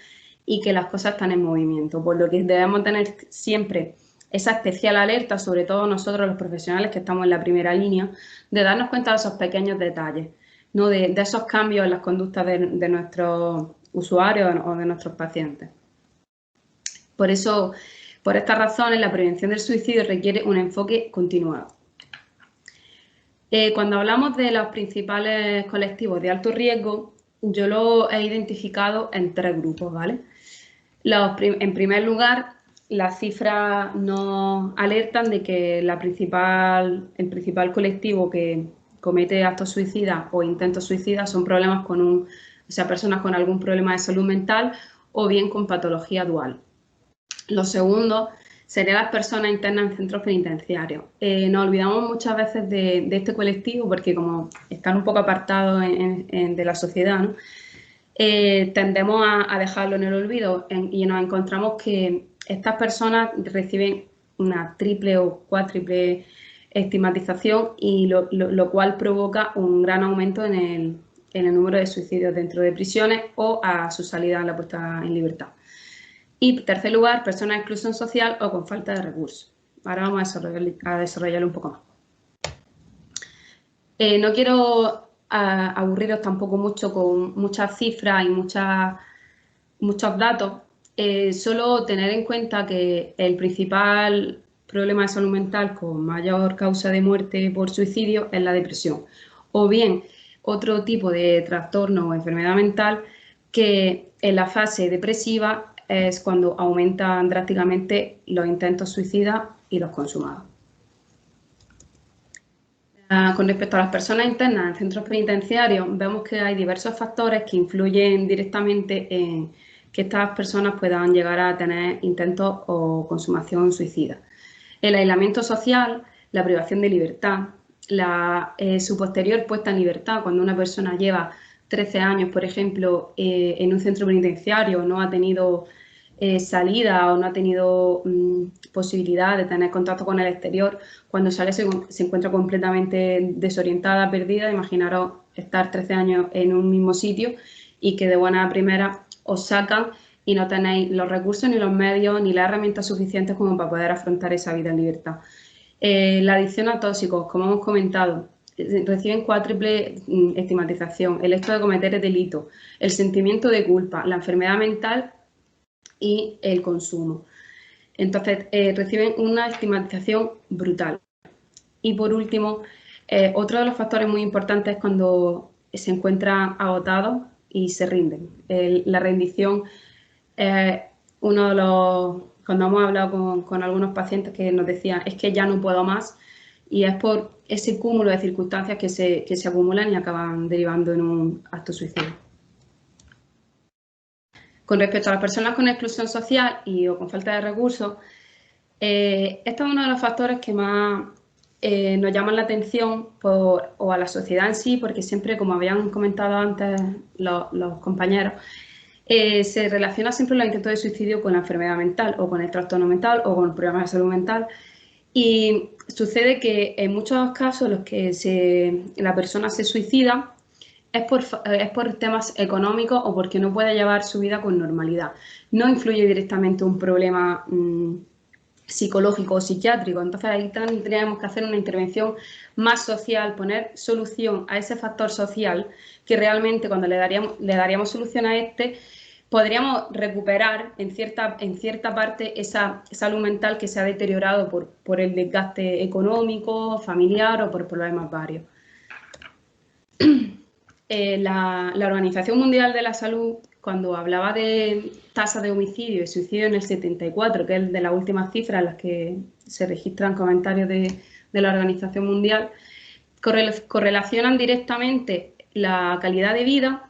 y que las cosas están en movimiento. Por lo que debemos tener siempre esa especial alerta, sobre todo nosotros los profesionales que estamos en la primera línea, de darnos cuenta de esos pequeños detalles, ¿no? de esos cambios en las conductas de nuestros usuarios o de nuestros pacientes. Por eso, por estas razones, la prevención del suicidio requiere un enfoque continuado. Cuando hablamos de los principales colectivos de alto riesgo, yo lo he identificado en 3 grupos, ¿vale? En primer lugar, las cifras nos alertan de que el principal colectivo que comete actos suicidas o intentos suicidas son personas con algún problema de salud mental o bien con patología dual. Lo segundo serían las personas internas en centros penitenciarios. Nos olvidamos muchas veces de este colectivo porque como están un poco apartados de la sociedad, ¿no? Tendemos a dejarlo en el olvido y nos encontramos que estas personas reciben una triple o cuádruple estigmatización y lo cual provoca un gran aumento en el número de suicidios dentro de prisiones o a su salida a la puesta en libertad. Y, en tercer lugar, personas de exclusión social o con falta de recursos. Ahora vamos a desarrollarlo un poco más. No quiero aburriros tampoco mucho con muchas cifras y muchos datos. Solo tener en cuenta que el principal problema de salud mental con mayor causa de muerte por suicidio es la depresión. O bien, otro tipo de trastorno o enfermedad mental que en la fase depresiva es cuando aumentan drásticamente los intentos suicidas y los consumados. Con respecto a las personas internas en centros penitenciarios, vemos que hay diversos factores que influyen directamente en que estas personas puedan llegar a tener intentos o consumación suicida. El aislamiento social, la privación de libertad, su posterior puesta en libertad, cuando una persona lleva 13 años, por ejemplo, en un centro penitenciario, no ha tenido salida o no ha tenido posibilidad de tener contacto con el exterior, cuando sale se encuentra completamente desorientada, perdida. Imaginaros estar 13 años en un mismo sitio y que de buena primera os sacan y no tenéis los recursos ni los medios ni las herramientas suficientes como para poder afrontar esa vida en libertad. La adicción a tóxicos, como hemos comentado, reciben cuádruple estigmatización, el hecho de cometer el delito, el sentimiento de culpa, la enfermedad mental y el consumo. Entonces, reciben una estigmatización brutal. Y por último, otro de los factores muy importantes es cuando se encuentran agotados y se rinden. La rendición es uno de los... Cuando hemos hablado con algunos pacientes que nos decían es que ya no puedo más, y es por ese cúmulo de circunstancias que se acumulan y acaban derivando en un acto suicida. Con respecto a las personas con exclusión social o con falta de recursos, este es uno de los factores que más nos llaman la atención o a la sociedad en sí, porque siempre, como habían comentado antes los compañeros, se relaciona siempre los intentos de suicidio con la enfermedad mental o con el trastorno mental o con el problema de salud mental. Y sucede que en muchos casos en los que la persona se suicida es por temas económicos o porque no puede llevar su vida con normalidad. No influye directamente un problema psicológico o psiquiátrico. Entonces ahí tendríamos que hacer una intervención más social, poner solución a ese factor social que realmente cuando le daríamos solución a este, podríamos recuperar en cierta parte esa salud mental que se ha deteriorado por el desgaste económico, familiar o por problemas varios. la Organización Mundial de la Salud, cuando hablaba de tasa de homicidio y suicidio en el 74, que es de las últimas cifras en las que se registran comentarios de la Organización Mundial, correlacionan directamente la calidad de vida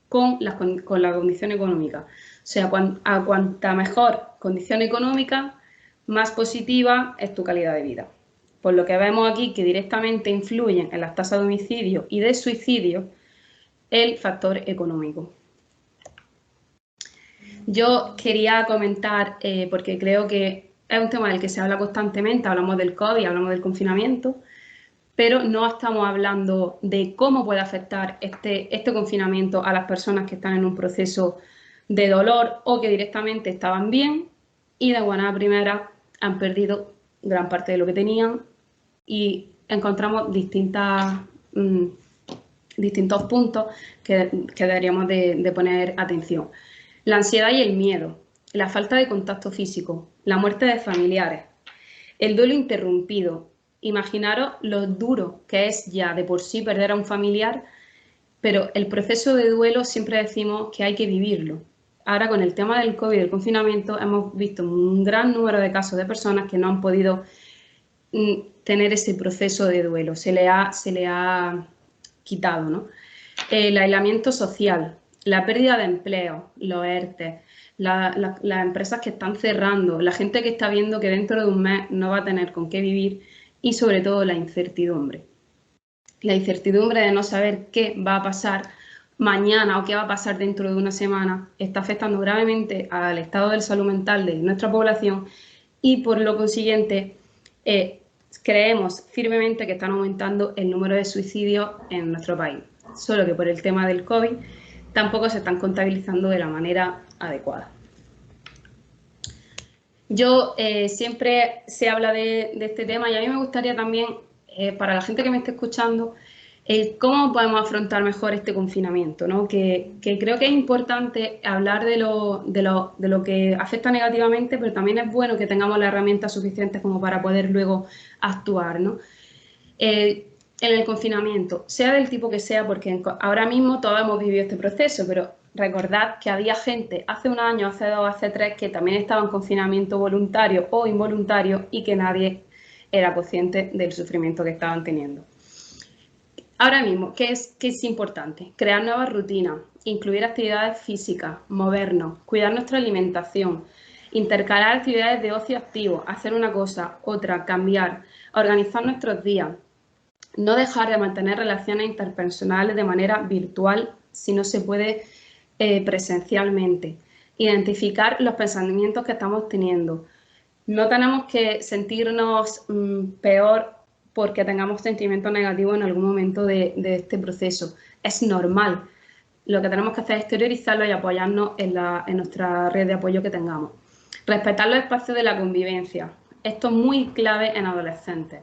con la condición económica. O sea, a cuanta mejor condición económica, más positiva es tu calidad de vida. Por lo que vemos aquí que directamente influyen en las tasas de homicidio y de suicidio el factor económico. Yo quería comentar, porque creo que es un tema del que se habla constantemente, hablamos del COVID, hablamos del confinamiento, pero no estamos hablando de cómo puede afectar este confinamiento a las personas que están en un proceso de dolor o que directamente estaban bien y de buena primera han perdido gran parte de lo que tenían, y encontramos distintos puntos que deberíamos de poner atención. La ansiedad y el miedo, la falta de contacto físico, la muerte de familiares, el duelo interrumpido. Imaginaros lo duro que es ya de por sí perder a un familiar, pero el proceso de duelo siempre decimos que hay que vivirlo. Ahora, con el tema del COVID y del confinamiento, hemos visto un gran número de casos de personas que no han podido tener ese proceso de duelo, se le ha quitado, ¿no? El aislamiento social, la pérdida de empleo, los ERTE, las empresas que están cerrando, la gente que está viendo que dentro de un mes no va a tener con qué vivir, y sobre todo la incertidumbre. La incertidumbre de no saber qué va a pasar mañana o qué va a pasar dentro de una semana está afectando gravemente al estado de salud mental de nuestra población, y por lo consiguiente creemos firmemente que están aumentando el número de suicidios en nuestro país, solo que por el tema del COVID tampoco se están contabilizando de la manera adecuada. Yo siempre se habla de este tema, y a mí me gustaría también, para la gente que me esté escuchando, cómo podemos afrontar mejor este confinamiento, ¿no? Que creo que es importante hablar de lo que afecta negativamente, pero también es bueno que tengamos las herramientas suficientes como para poder luego actuar, ¿no? En el confinamiento, sea del tipo que sea, porque ahora mismo todos hemos vivido este proceso, pero recordad que había gente hace un año, hace 2, hace 3, que también estaba en confinamiento voluntario o involuntario y que nadie era consciente del sufrimiento que estaban teniendo. Ahora mismo, ¿qué es importante? Crear nuevas rutinas, incluir actividades físicas, movernos, cuidar nuestra alimentación, intercalar actividades de ocio activo, hacer una cosa, otra, cambiar, organizar nuestros días, no dejar de mantener relaciones interpersonales de manera virtual si no se puede presencialmente, identificar los pensamientos que estamos teniendo. No tenemos que sentirnos peor porque tengamos sentimientos negativos en algún momento de este proceso. Es normal. Lo que tenemos que hacer es exteriorizarlo y apoyarnos en nuestra red de apoyo que tengamos. Respetar los espacios de la convivencia. Esto es muy clave en adolescentes.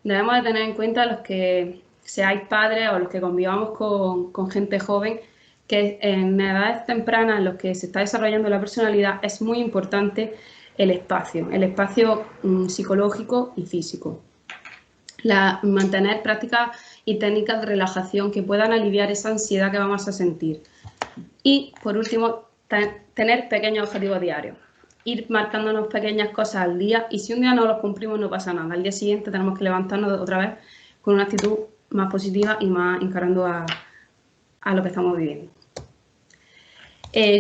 Debemos de tener en cuenta los que seáis padres o los que convivamos con gente joven, que en edades tempranas en los que se está desarrollando la personalidad es muy importante el espacio psicológico y físico. Mantener prácticas y técnicas de relajación que puedan aliviar esa ansiedad que vamos a sentir. Y, por último, tener pequeños objetivos diarios. Ir marcándonos pequeñas cosas al día, y si un día no los cumplimos no pasa nada. Al día siguiente tenemos que levantarnos otra vez con una actitud más positiva y más encarando a lo que estamos viviendo.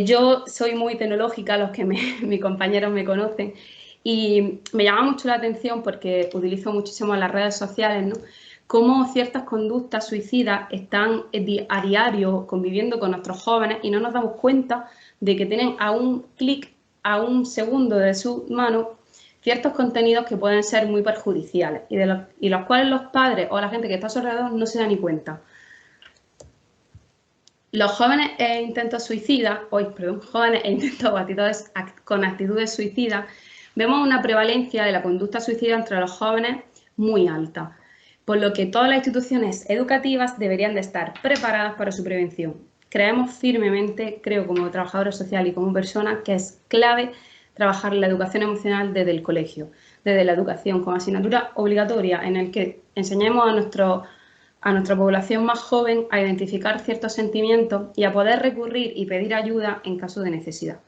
Yo soy muy tecnológica, los que mis compañeros me conocen, y me llama mucho la atención porque utilizo muchísimo las redes sociales, ¿no? Cómo ciertas conductas suicidas están a diario conviviendo con nuestros jóvenes y no nos damos cuenta de que tienen a un clic, a un segundo de su mano, ciertos contenidos que pueden ser muy perjudiciales y los cuales los padres o la gente que está a su alrededor no se da ni cuenta. Los jóvenes e intentos con actitudes suicidas, vemos una prevalencia de la conducta suicida entre los jóvenes muy alta, por lo que todas las instituciones educativas deberían de estar preparadas para su prevención. Creemos firmemente, creo como trabajadora social y como persona, que es clave trabajar la educación emocional desde el colegio, desde la educación como asignatura obligatoria, en el que enseñemos a nuestra población más joven a identificar ciertos sentimientos y a poder recurrir y pedir ayuda en caso de necesidad.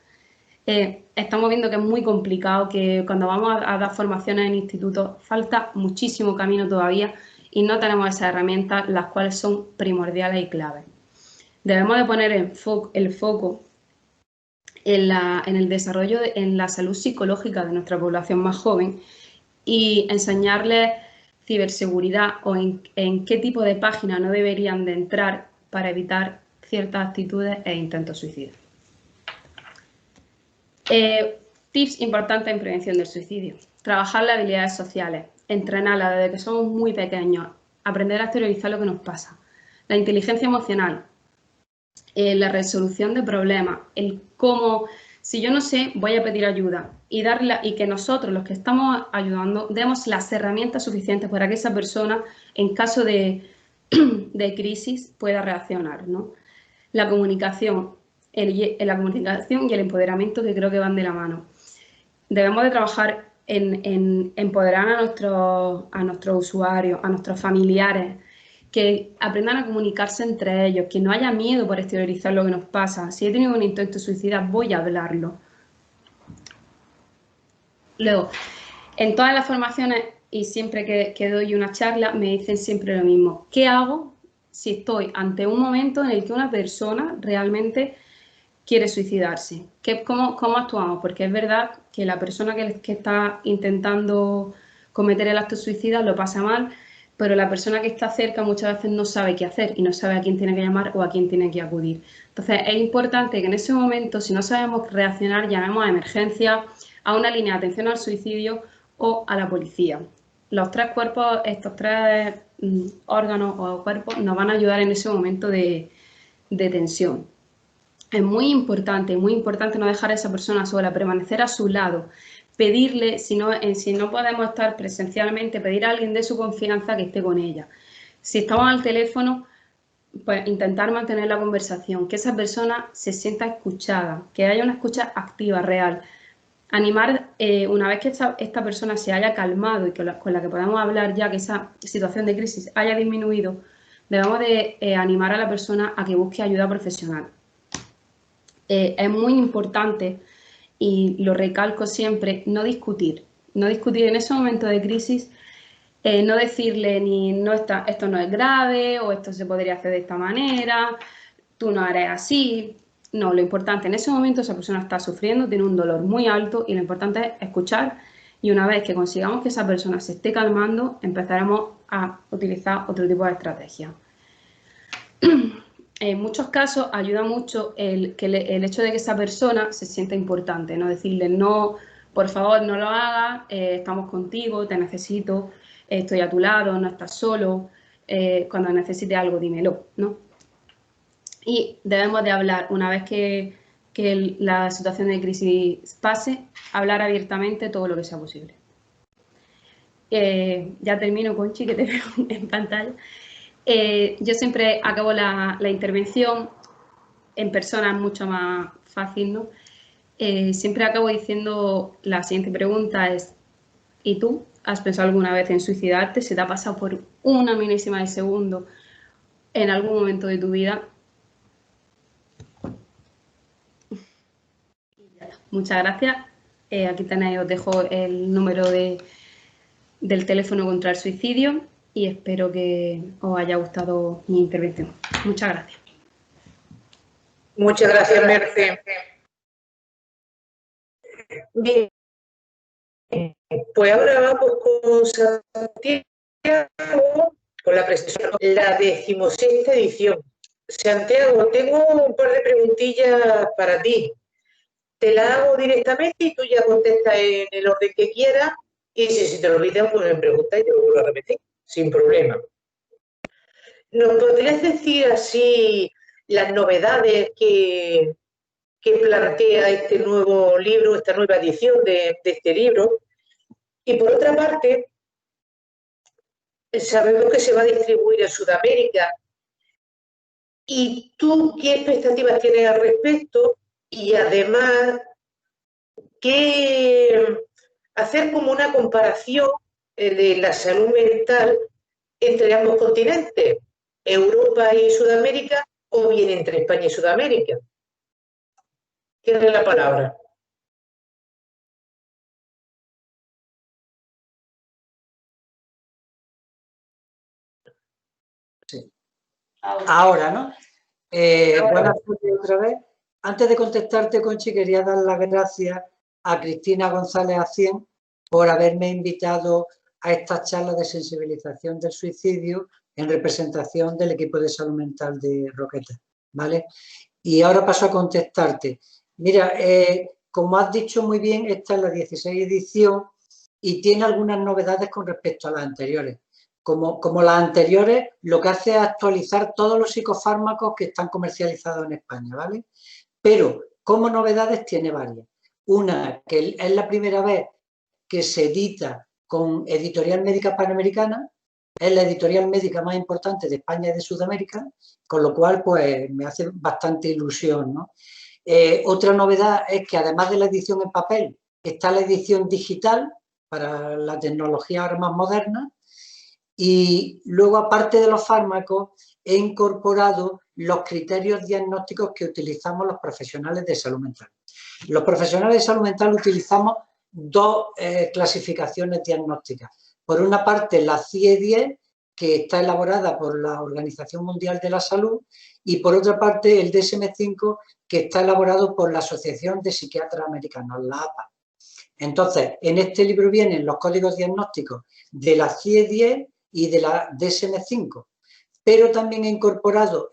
Estamos viendo que es muy complicado, que cuando vamos a dar formaciones en institutos falta muchísimo camino todavía y no tenemos esas herramientas, las cuales son primordiales y claves. Debemos de poner el foco en el desarrollo, en la salud psicológica de nuestra población más joven y enseñarles ciberseguridad o en qué tipo de página no deberían de entrar para evitar ciertas actitudes e intentos suicidas. Tips importantes en prevención del suicidio. Trabajar las habilidades sociales, entrenarlas desde que somos muy pequeños, aprender a exteriorizar lo que nos pasa. La inteligencia emocional, la resolución de problemas, el cómo, si yo no sé, voy a pedir ayuda y que nosotros, los que estamos ayudando, demos las herramientas suficientes para que esa persona, en caso de crisis, pueda reaccionar, ¿no? La comunicación. La comunicación y el empoderamiento, que creo que van de la mano. Debemos de trabajar en empoderar a nuestros usuarios, a nuestros familiares, que aprendan a comunicarse entre ellos, que no haya miedo por exteriorizar lo que nos pasa. Si he tenido un intento suicida, voy a hablarlo. Luego, en todas las formaciones y siempre que doy una charla, me dicen siempre lo mismo. ¿Qué hago si estoy ante un momento en el que una persona realmente quiere suicidarse? ¿Cómo actuamos? Porque es verdad que la persona que está intentando cometer el acto suicida lo pasa mal, pero la persona que está cerca muchas veces no sabe qué hacer y no sabe a quién tiene que llamar o a quién tiene que acudir. Entonces es importante que en ese momento, si no sabemos reaccionar, llamemos a emergencia, a una línea de atención al suicidio o a la policía. Los tres cuerpos, estos tres órganos o cuerpos nos van a ayudar en ese momento de tensión. Es muy importante no dejar a esa persona sola, permanecer a su lado, pedirle, si no podemos estar presencialmente, pedir a alguien de su confianza que esté con ella. Si estamos al teléfono, pues intentar mantener la conversación, que esa persona se sienta escuchada, que haya una escucha activa, real. Animar, una vez que esta persona se haya calmado y con la que podamos hablar ya, que esa situación de crisis haya disminuido, debemos de animar a la persona a que busque ayuda profesional. Es muy importante, y lo recalco siempre, no discutir en ese momento de crisis, no decirle esto no es grave o esto se podría hacer de esta manera, tú no harás así. No, lo importante en ese momento, esa persona está sufriendo, tiene un dolor muy alto y lo importante es escuchar, y una vez que consigamos que esa persona se esté calmando, empezaremos a utilizar otro tipo de estrategia. En muchos casos ayuda mucho el hecho de que esa persona se sienta importante, no decirle no, por favor no lo hagas, estamos contigo, te necesito, estoy a tu lado, no estás solo, cuando necesites algo dímelo, ¿no? Y debemos de hablar, una vez que la situación de crisis pase, hablar abiertamente todo lo que sea posible. Ya termino, Conchi, que te veo en pantalla. Yo siempre acabo la intervención, en persona es mucho más fácil, ¿no? Siempre acabo diciendo, la siguiente pregunta es, ¿y tú has pensado alguna vez en suicidarte? ¿Se te ha pasado por una milésima de segundo en algún momento de tu vida? Muchas gracias. Aquí tenéis, os dejo el número del teléfono contra el suicidio y espero que os haya gustado mi intervención. Muchas gracias. Muchas gracias, Merce. Bien, pues ahora vamos con Santiago, con la presentación, la 16ª edición. Santiago, tengo un par de preguntillas para ti. Te la hago directamente y tú ya contestas en el orden que quieras. Y si te lo olvidas, pues me preguntas y te lo vuelvo a repetir, sin problema. ¿Nos podrías decir así las novedades que plantea este nuevo libro, esta nueva edición de este libro? Y por otra parte, sabemos que se va a distribuir en Sudamérica. ¿Y tú qué expectativas tienes al respecto? Y además, hacer como una comparación de la salud mental entre ambos continentes, Europa y Sudamérica o bien entre España y Sudamérica. Tiene la palabra. Sí. Ahora, ¿no? Buenas tardes otra vez. Antes de contestarte, Conchi, quería dar las gracias a Cristina González Acien por haberme invitado a estas charlas de sensibilización del suicidio en representación del equipo de salud mental de Roqueta, ¿vale? Y ahora paso a contestarte. Mira, como has dicho muy bien, esta es la 16 edición y tiene algunas novedades con respecto a las anteriores. Como las anteriores, lo que hace es actualizar todos los psicofármacos que están comercializados en España, ¿vale? Pero como novedades tiene varias. Una, que es la primera vez que se edita con Editorial Médica Panamericana, es la editorial médica más importante de España y de Sudamérica, con lo cual pues me hace bastante ilusión, ¿no? Otra novedad es que además de la edición en papel, está la edición digital para la tecnología ahora más moderna. Y luego, aparte de los fármacos, he incorporado los criterios diagnósticos que utilizamos los profesionales de salud mental. Los profesionales de salud mental utilizamos dos clasificaciones diagnósticas. Por una parte, la CIE-10, que está elaborada por la Organización Mundial de la Salud, y por otra parte, el DSM-5, que está elaborado por la Asociación de Psiquiatras Americanos, la APA. Entonces, en este libro vienen los códigos diagnósticos de la CIE-10 y de la DSM-5, pero también he incorporado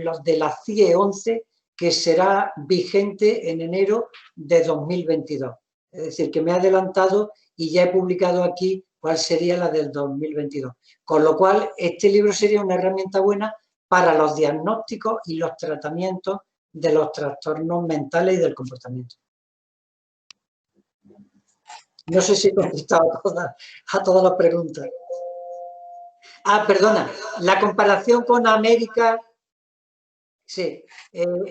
los de la CIE-11, que será vigente en enero de 2022. Es decir, que me he adelantado y ya he publicado aquí cuál sería la del 2022. Con lo cual, este libro sería una herramienta buena para los diagnósticos y los tratamientos de los trastornos mentales y del comportamiento. No sé si he contestado a todas las preguntas. Ah, perdona, la comparación con América, sí,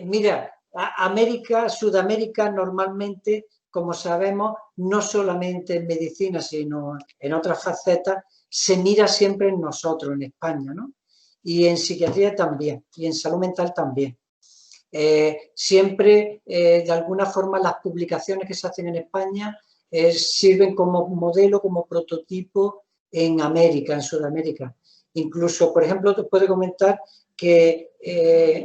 mira, América, Sudamérica normalmente, como sabemos, no solamente en medicina, sino en otras facetas, se mira siempre en nosotros, en España, ¿no? Y en psiquiatría también, y en salud mental también. Siempre, de alguna forma, las publicaciones que se hacen en España sirven como modelo, como prototipo en América, en Sudamérica. Incluso, por ejemplo, te puedo comentar que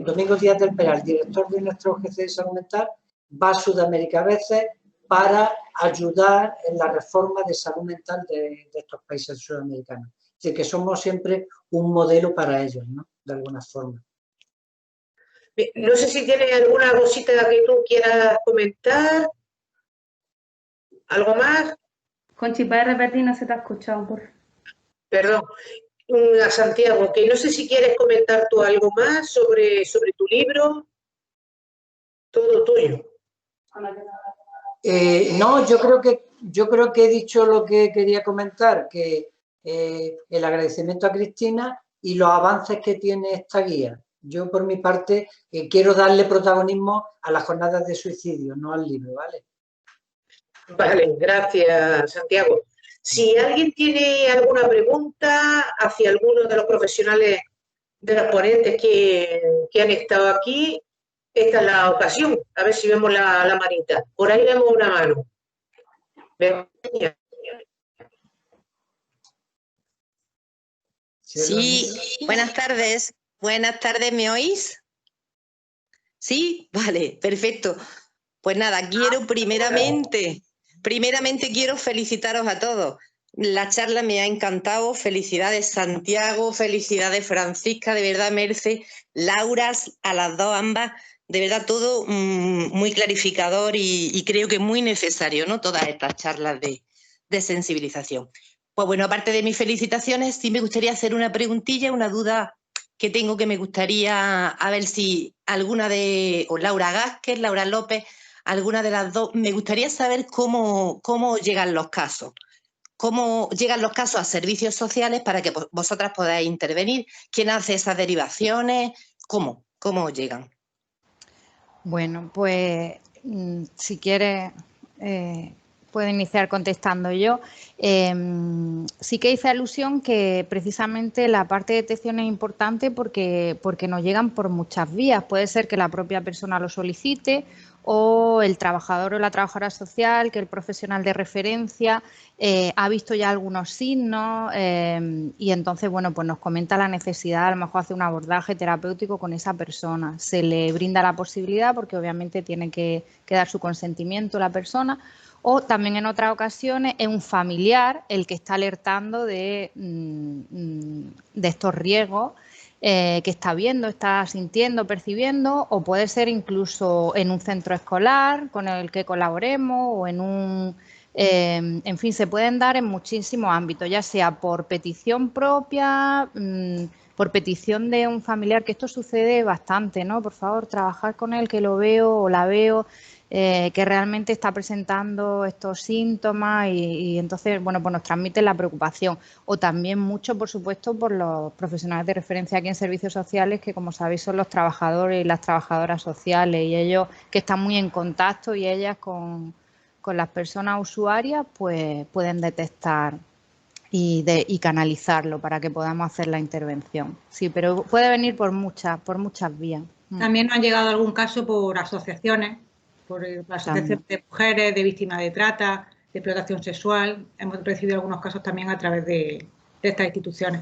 Domingo Díaz del Peral, director de nuestro OGC de salud mental, va a Sudamérica a veces para ayudar en la reforma de salud mental de estos países sudamericanos. Es decir, que somos siempre un modelo para ellos, ¿no? De alguna forma. No sé si tienes alguna cosita que tú quieras comentar. ¿Algo más? Conchi, ¿puedes repetir? No se te ha escuchado. Perdón. A Santiago, que no sé si quieres comentar tú algo más sobre tu libro. Todo tuyo. No, yo creo que he dicho lo que quería comentar, que el agradecimiento a Cristina y los avances que tiene esta guía. Yo, por mi parte, quiero darle protagonismo a las jornadas de suicidio, no al libro, ¿vale? Vale, gracias, Santiago. Si alguien tiene alguna pregunta hacia alguno de los profesionales de los ponentes que han estado aquí, esta es la ocasión. A ver si vemos la manita. Por ahí vemos una mano. Sí, buenas tardes. Buenas tardes, ¿me oís? Sí, vale, perfecto. Pues nada, quiero primeramente quiero felicitaros a todos. La charla me ha encantado. Felicidades, Santiago, felicidades, Francisca, de verdad, Merce, Laura, a las dos, ambas. De verdad, todo muy clarificador y creo que muy necesario, ¿no? Todas estas charlas de sensibilización. Pues bueno, aparte de mis felicitaciones, sí me gustaría hacer una preguntilla, una duda que tengo que me gustaría, a ver si alguna o Laura Gázquez, Laura López, alguna de las dos, me gustaría saber cómo llegan los casos. ¿Cómo llegan los casos a servicios sociales para que vosotras podáis intervenir? ¿Quién hace esas derivaciones? ¿Cómo llegan? Bueno, pues si quieres, puedo iniciar contestando yo. Sí que hice alusión que precisamente la parte de detección es importante porque nos llegan por muchas vías. Puede ser que la propia persona lo solicite o el trabajador o la trabajadora social, que el profesional de referencia ha visto ya algunos signos y entonces, bueno, pues nos comenta la necesidad, a lo mejor hace un abordaje terapéutico con esa persona. Se le brinda la posibilidad porque obviamente tiene que dar su consentimiento la persona. O también en otras ocasiones es un familiar el que está alertando de estos riesgos que está viendo, está sintiendo, percibiendo, o puede ser incluso en un centro escolar con el que colaboremos o en un... en fin, se pueden dar en muchísimos ámbitos, ya sea por petición propia, por petición de un familiar, que esto sucede bastante, ¿no? Por favor, trabajar con él, que lo veo o la veo, que realmente está presentando estos síntomas y entonces, bueno, pues nos transmiten la preocupación. O también mucho, por supuesto, por los profesionales de referencia aquí en servicios sociales, que como sabéis son los trabajadores y las trabajadoras sociales y ellos que están muy en contacto y ellas con las personas usuarias, pues pueden detectar y canalizarlo para que podamos hacer la intervención. Sí, pero puede venir por muchas vías. También nos han llegado algún caso por asociaciones, por asociaciones de mujeres, de víctimas de trata, de explotación sexual. Hemos recibido algunos casos también a través de estas instituciones.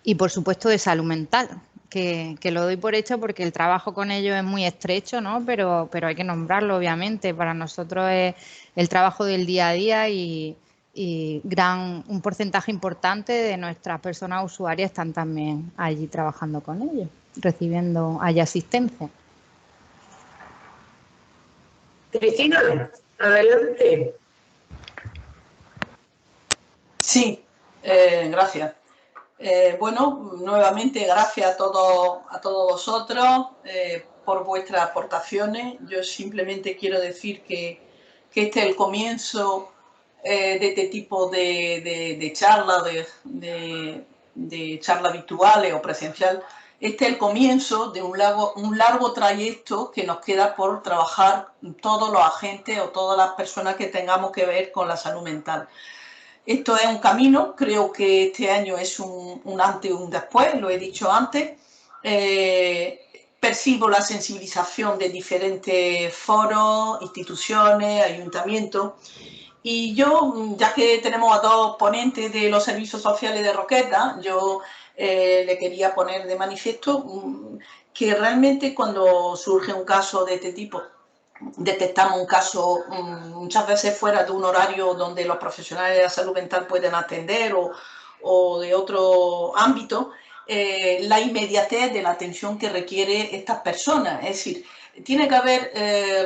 Y por supuesto de salud mental, que lo doy por hecho porque el trabajo con ellos es muy estrecho, ¿no? Pero hay que nombrarlo, obviamente. Para nosotros es el trabajo del día a día y un porcentaje importante de nuestras personas usuarias están también allí trabajando con ellos, recibiendo allí asistencia. Cristina, adelante. Sí, gracias. Bueno, nuevamente gracias a todos vosotros por vuestras aportaciones. Yo simplemente quiero decir que este es el comienzo de este tipo de charlas, de charlas virtuales o presencial. Este es el comienzo de un largo trayecto que nos queda por trabajar todos los agentes o todas las personas que tengamos que ver con la salud mental. Esto es un camino, creo que este año es un antes y un después, lo he dicho antes. Percibo la sensibilización de diferentes foros, instituciones, ayuntamientos. Y yo, ya que tenemos a dos ponentes de los servicios sociales de Roqueta, yo le quería poner de manifiesto que realmente cuando surge un caso de este tipo, detectamos un caso muchas veces fuera de un horario donde los profesionales de la salud mental pueden atender o de otro ámbito, la inmediatez de la atención que requiere estas personas. Es decir, tiene que haber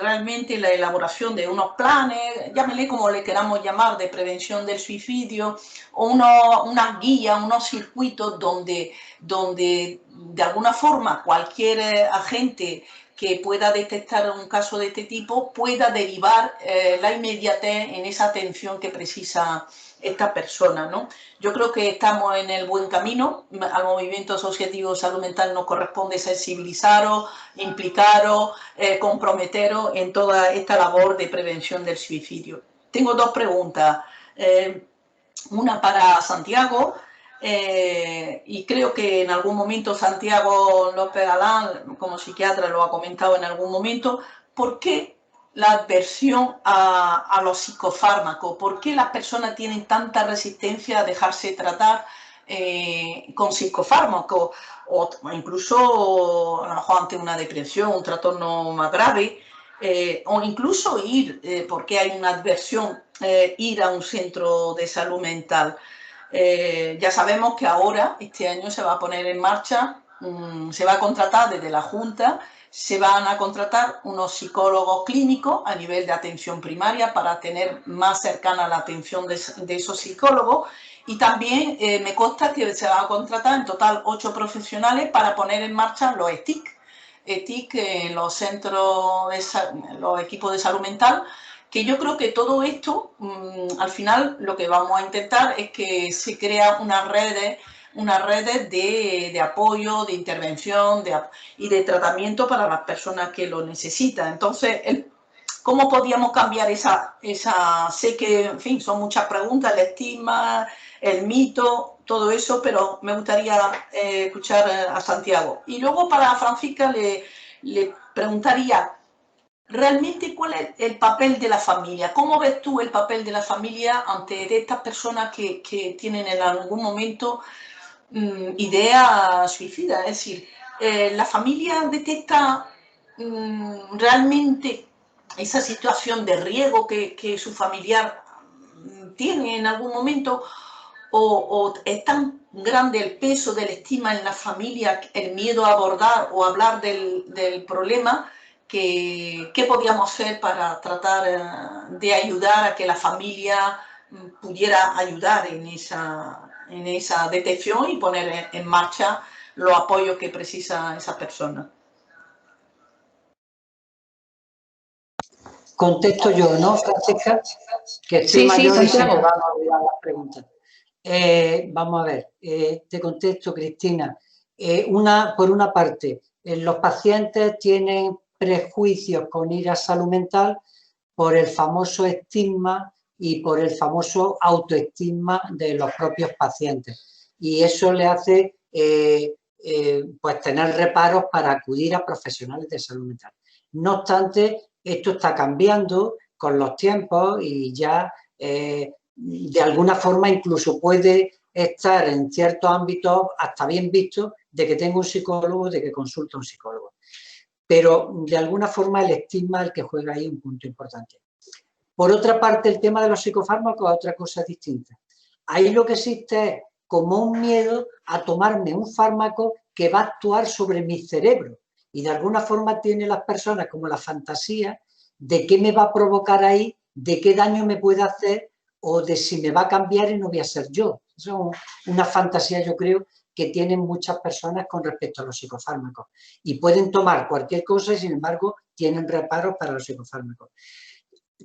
realmente la elaboración de unos planes, llámenle como le queramos llamar, de prevención del suicidio, o unas guías, unos circuitos donde de alguna forma cualquier agente que pueda detectar un caso de este tipo pueda derivar la inmediatez en esa atención que precisa esta persona, ¿no? Yo creo que estamos en el buen camino. Al movimiento asociativo de salud mental nos corresponde sensibilizaros, implicaros, comprometeros en toda esta labor de prevención del suicidio. Tengo dos preguntas. Una para Santiago. Y creo que en algún momento Santiago López Galán, como psiquiatra, lo ha comentado en algún momento. ¿Por qué la adversión a los psicofármacos? ¿Por qué las personas tienen tanta resistencia a dejarse tratar con psicofármacos? O incluso a lo mejor ante una depresión, un trastorno más grave, o incluso ir, porque hay una adversión, ir a un centro de salud mental. Ya sabemos que ahora, este año, se va a poner en marcha, se va a contratar desde la Junta, se van a contratar unos psicólogos clínicos a nivel de atención primaria para tener más cercana la atención de esos psicólogos. Y también me consta que se van a contratar en total 8 profesionales para poner en marcha los ETIC en los centros, los equipos de salud mental, que yo creo que todo esto, al final, lo que vamos a intentar es que se crea unas redes de apoyo, de intervención y de tratamiento para las personas que lo necesitan. Entonces, ¿cómo podíamos cambiar esa, sé que, en fin, son muchas preguntas, el estigma, el mito, todo eso, pero me gustaría escuchar a Santiago. Y luego para Francisca le preguntaría, realmente, ¿cuál es el papel de la familia? ¿Cómo ves tú el papel de la familia ante estas personas que tienen en algún momento ideas suicidas? Es decir, ¿la familia detecta realmente esa situación de riesgo que su familiar tiene en algún momento? ¿O es tan grande el peso del estigma en la familia, el miedo a abordar o hablar del problema, qué podíamos hacer para tratar de ayudar a que la familia pudiera ayudar en esa detección y poner en marcha los apoyos que precisa esa persona? Contesto yo, ¿no, Francisca? Que estoy Sí, mayor y se me Santiago. van a olvidar las preguntas. Vamos a ver, te contesto, Cristina. Por una parte, los pacientes tienen prejuicios con ir a salud mental por el famoso estigma y por el famoso autoestigma de los propios pacientes. Y eso le hace pues tener reparos para acudir a profesionales de salud mental. No obstante, esto está cambiando con los tiempos y ya de alguna forma incluso puede estar en ciertos ámbitos hasta bien visto de que tenga un psicólogo, de que consulta a un psicólogo. Pero de alguna forma el estigma es el que juega ahí un punto importante. Por otra parte, el tema de los psicofármacos es otra cosa distinta. Ahí lo que existe es como un miedo a tomarme un fármaco que va a actuar sobre mi cerebro y de alguna forma tiene las personas como la fantasía de qué me va a provocar ahí, de qué daño me puede hacer o de si me va a cambiar y no voy a ser yo. Eso es una fantasía, yo creo, que tienen muchas personas con respecto a los psicofármacos. Y pueden tomar cualquier cosa y, sin embargo, tienen reparos para los psicofármacos.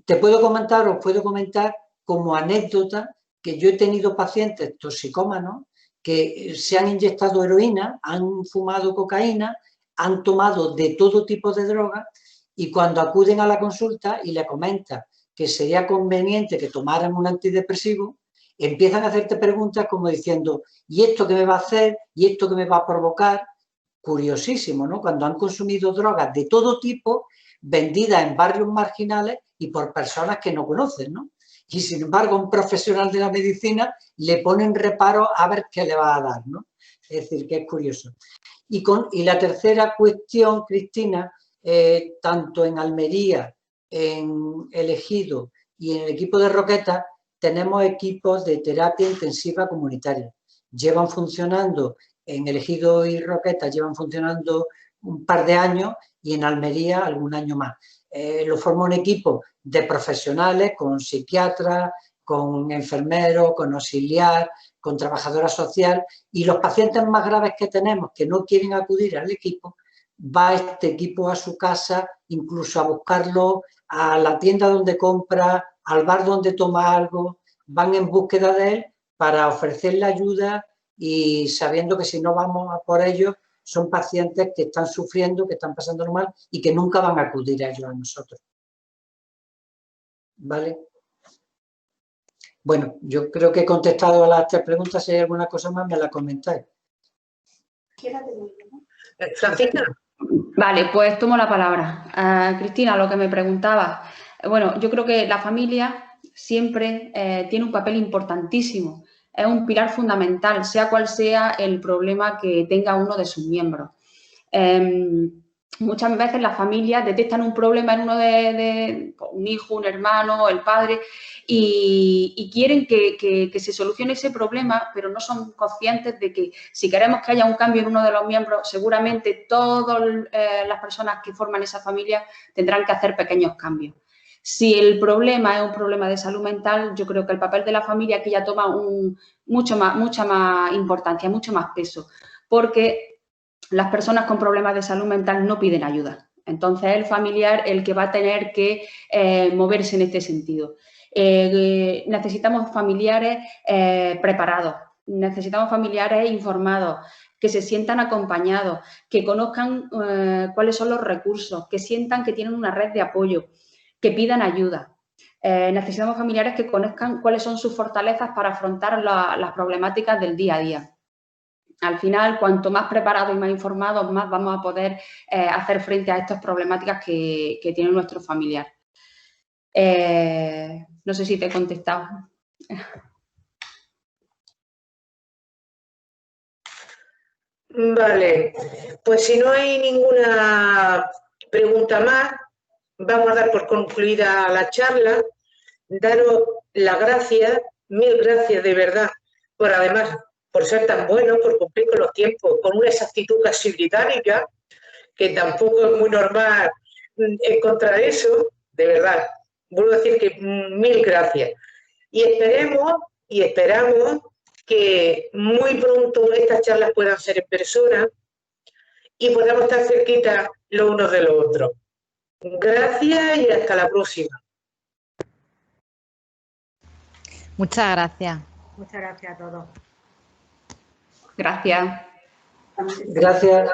Os puedo comentar como anécdota que yo he tenido pacientes toxicómanos que se han inyectado heroína, han fumado cocaína, han tomado de todo tipo de drogas y cuando acuden a la consulta y le comentan que sería conveniente que tomaran un antidepresivo, empiezan a hacerte preguntas como diciendo, ¿y esto qué me va a hacer? ¿Y esto qué me va a provocar? Curiosísimo, ¿no? Cuando han consumido drogas de todo tipo, vendidas en barrios marginales y por personas que no conocen, ¿no? Y sin embargo, un profesional de la medicina le ponen reparo a ver qué le va a dar, ¿no? Es decir, que es curioso. Y la tercera cuestión, Cristina, tanto en Almería, en el Ejido y en el equipo de Roquetas, tenemos equipos de terapia intensiva comunitaria. Llevan funcionando, en el Ejido y Roquetas llevan funcionando un par de años y en Almería algún año más. Lo forma un equipo de profesionales con psiquiatras, con enfermeros, con auxiliar, con trabajadora social y los pacientes más graves que tenemos que no quieren acudir al equipo, va este equipo a su casa, incluso a buscarlo a la tienda donde compra, al bar donde toma algo, van en búsqueda de él para ofrecerle ayuda y sabiendo que si no vamos a por ellos son pacientes que están sufriendo, que están pasándolo mal y que nunca van a acudir a ellos a nosotros. ¿Vale? Bueno, yo creo que he contestado a las 3 preguntas. Si hay alguna cosa más, me la comentáis. Francisca. Vale, pues tomo la palabra. Cristina, lo que me preguntaba. Bueno, yo creo que la familia siempre tiene un papel importantísimo. Es un pilar fundamental, sea cual sea el problema que tenga uno de sus miembros. Muchas veces las familias detectan un problema en uno de un hijo, un hermano, el padre y quieren que se solucione ese problema, pero no son conscientes de que si queremos que haya un cambio en uno de los miembros, seguramente todas las personas que forman esa familia tendrán que hacer pequeños cambios. Si el problema es un problema de salud mental, yo creo que el papel de la familia aquí ya toma mucha más importancia, mucho más peso, porque las personas con problemas de salud mental no piden ayuda. Entonces, es el familiar el que va a tener que moverse en este sentido. Necesitamos familiares preparados, necesitamos familiares informados, que se sientan acompañados, que conozcan cuáles son los recursos, que sientan que tienen una red de apoyo, que pidan ayuda. Necesitamos familiares que conozcan cuáles son sus fortalezas para afrontar las problemáticas del día a día. Al final, cuanto más preparados y más informados, más vamos a poder hacer frente a estas problemáticas que tiene nuestro familiar. No sé si te he contestado. Vale, pues si no hay ninguna pregunta más, vamos a dar por concluida la charla. Daros las gracias, mil gracias de verdad, por ser tan buenos, por cumplir con los tiempos, con una exactitud casi británica, que tampoco es muy normal encontrar eso, de verdad. Vuelvo a decir que mil gracias. Y esperamos que muy pronto estas charlas puedan ser en persona y podamos estar cerquita los unos de los otros. Gracias y hasta la próxima. Muchas gracias. Muchas gracias a todos. Gracias. Gracias.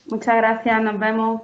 Muchas gracias, nos vemos.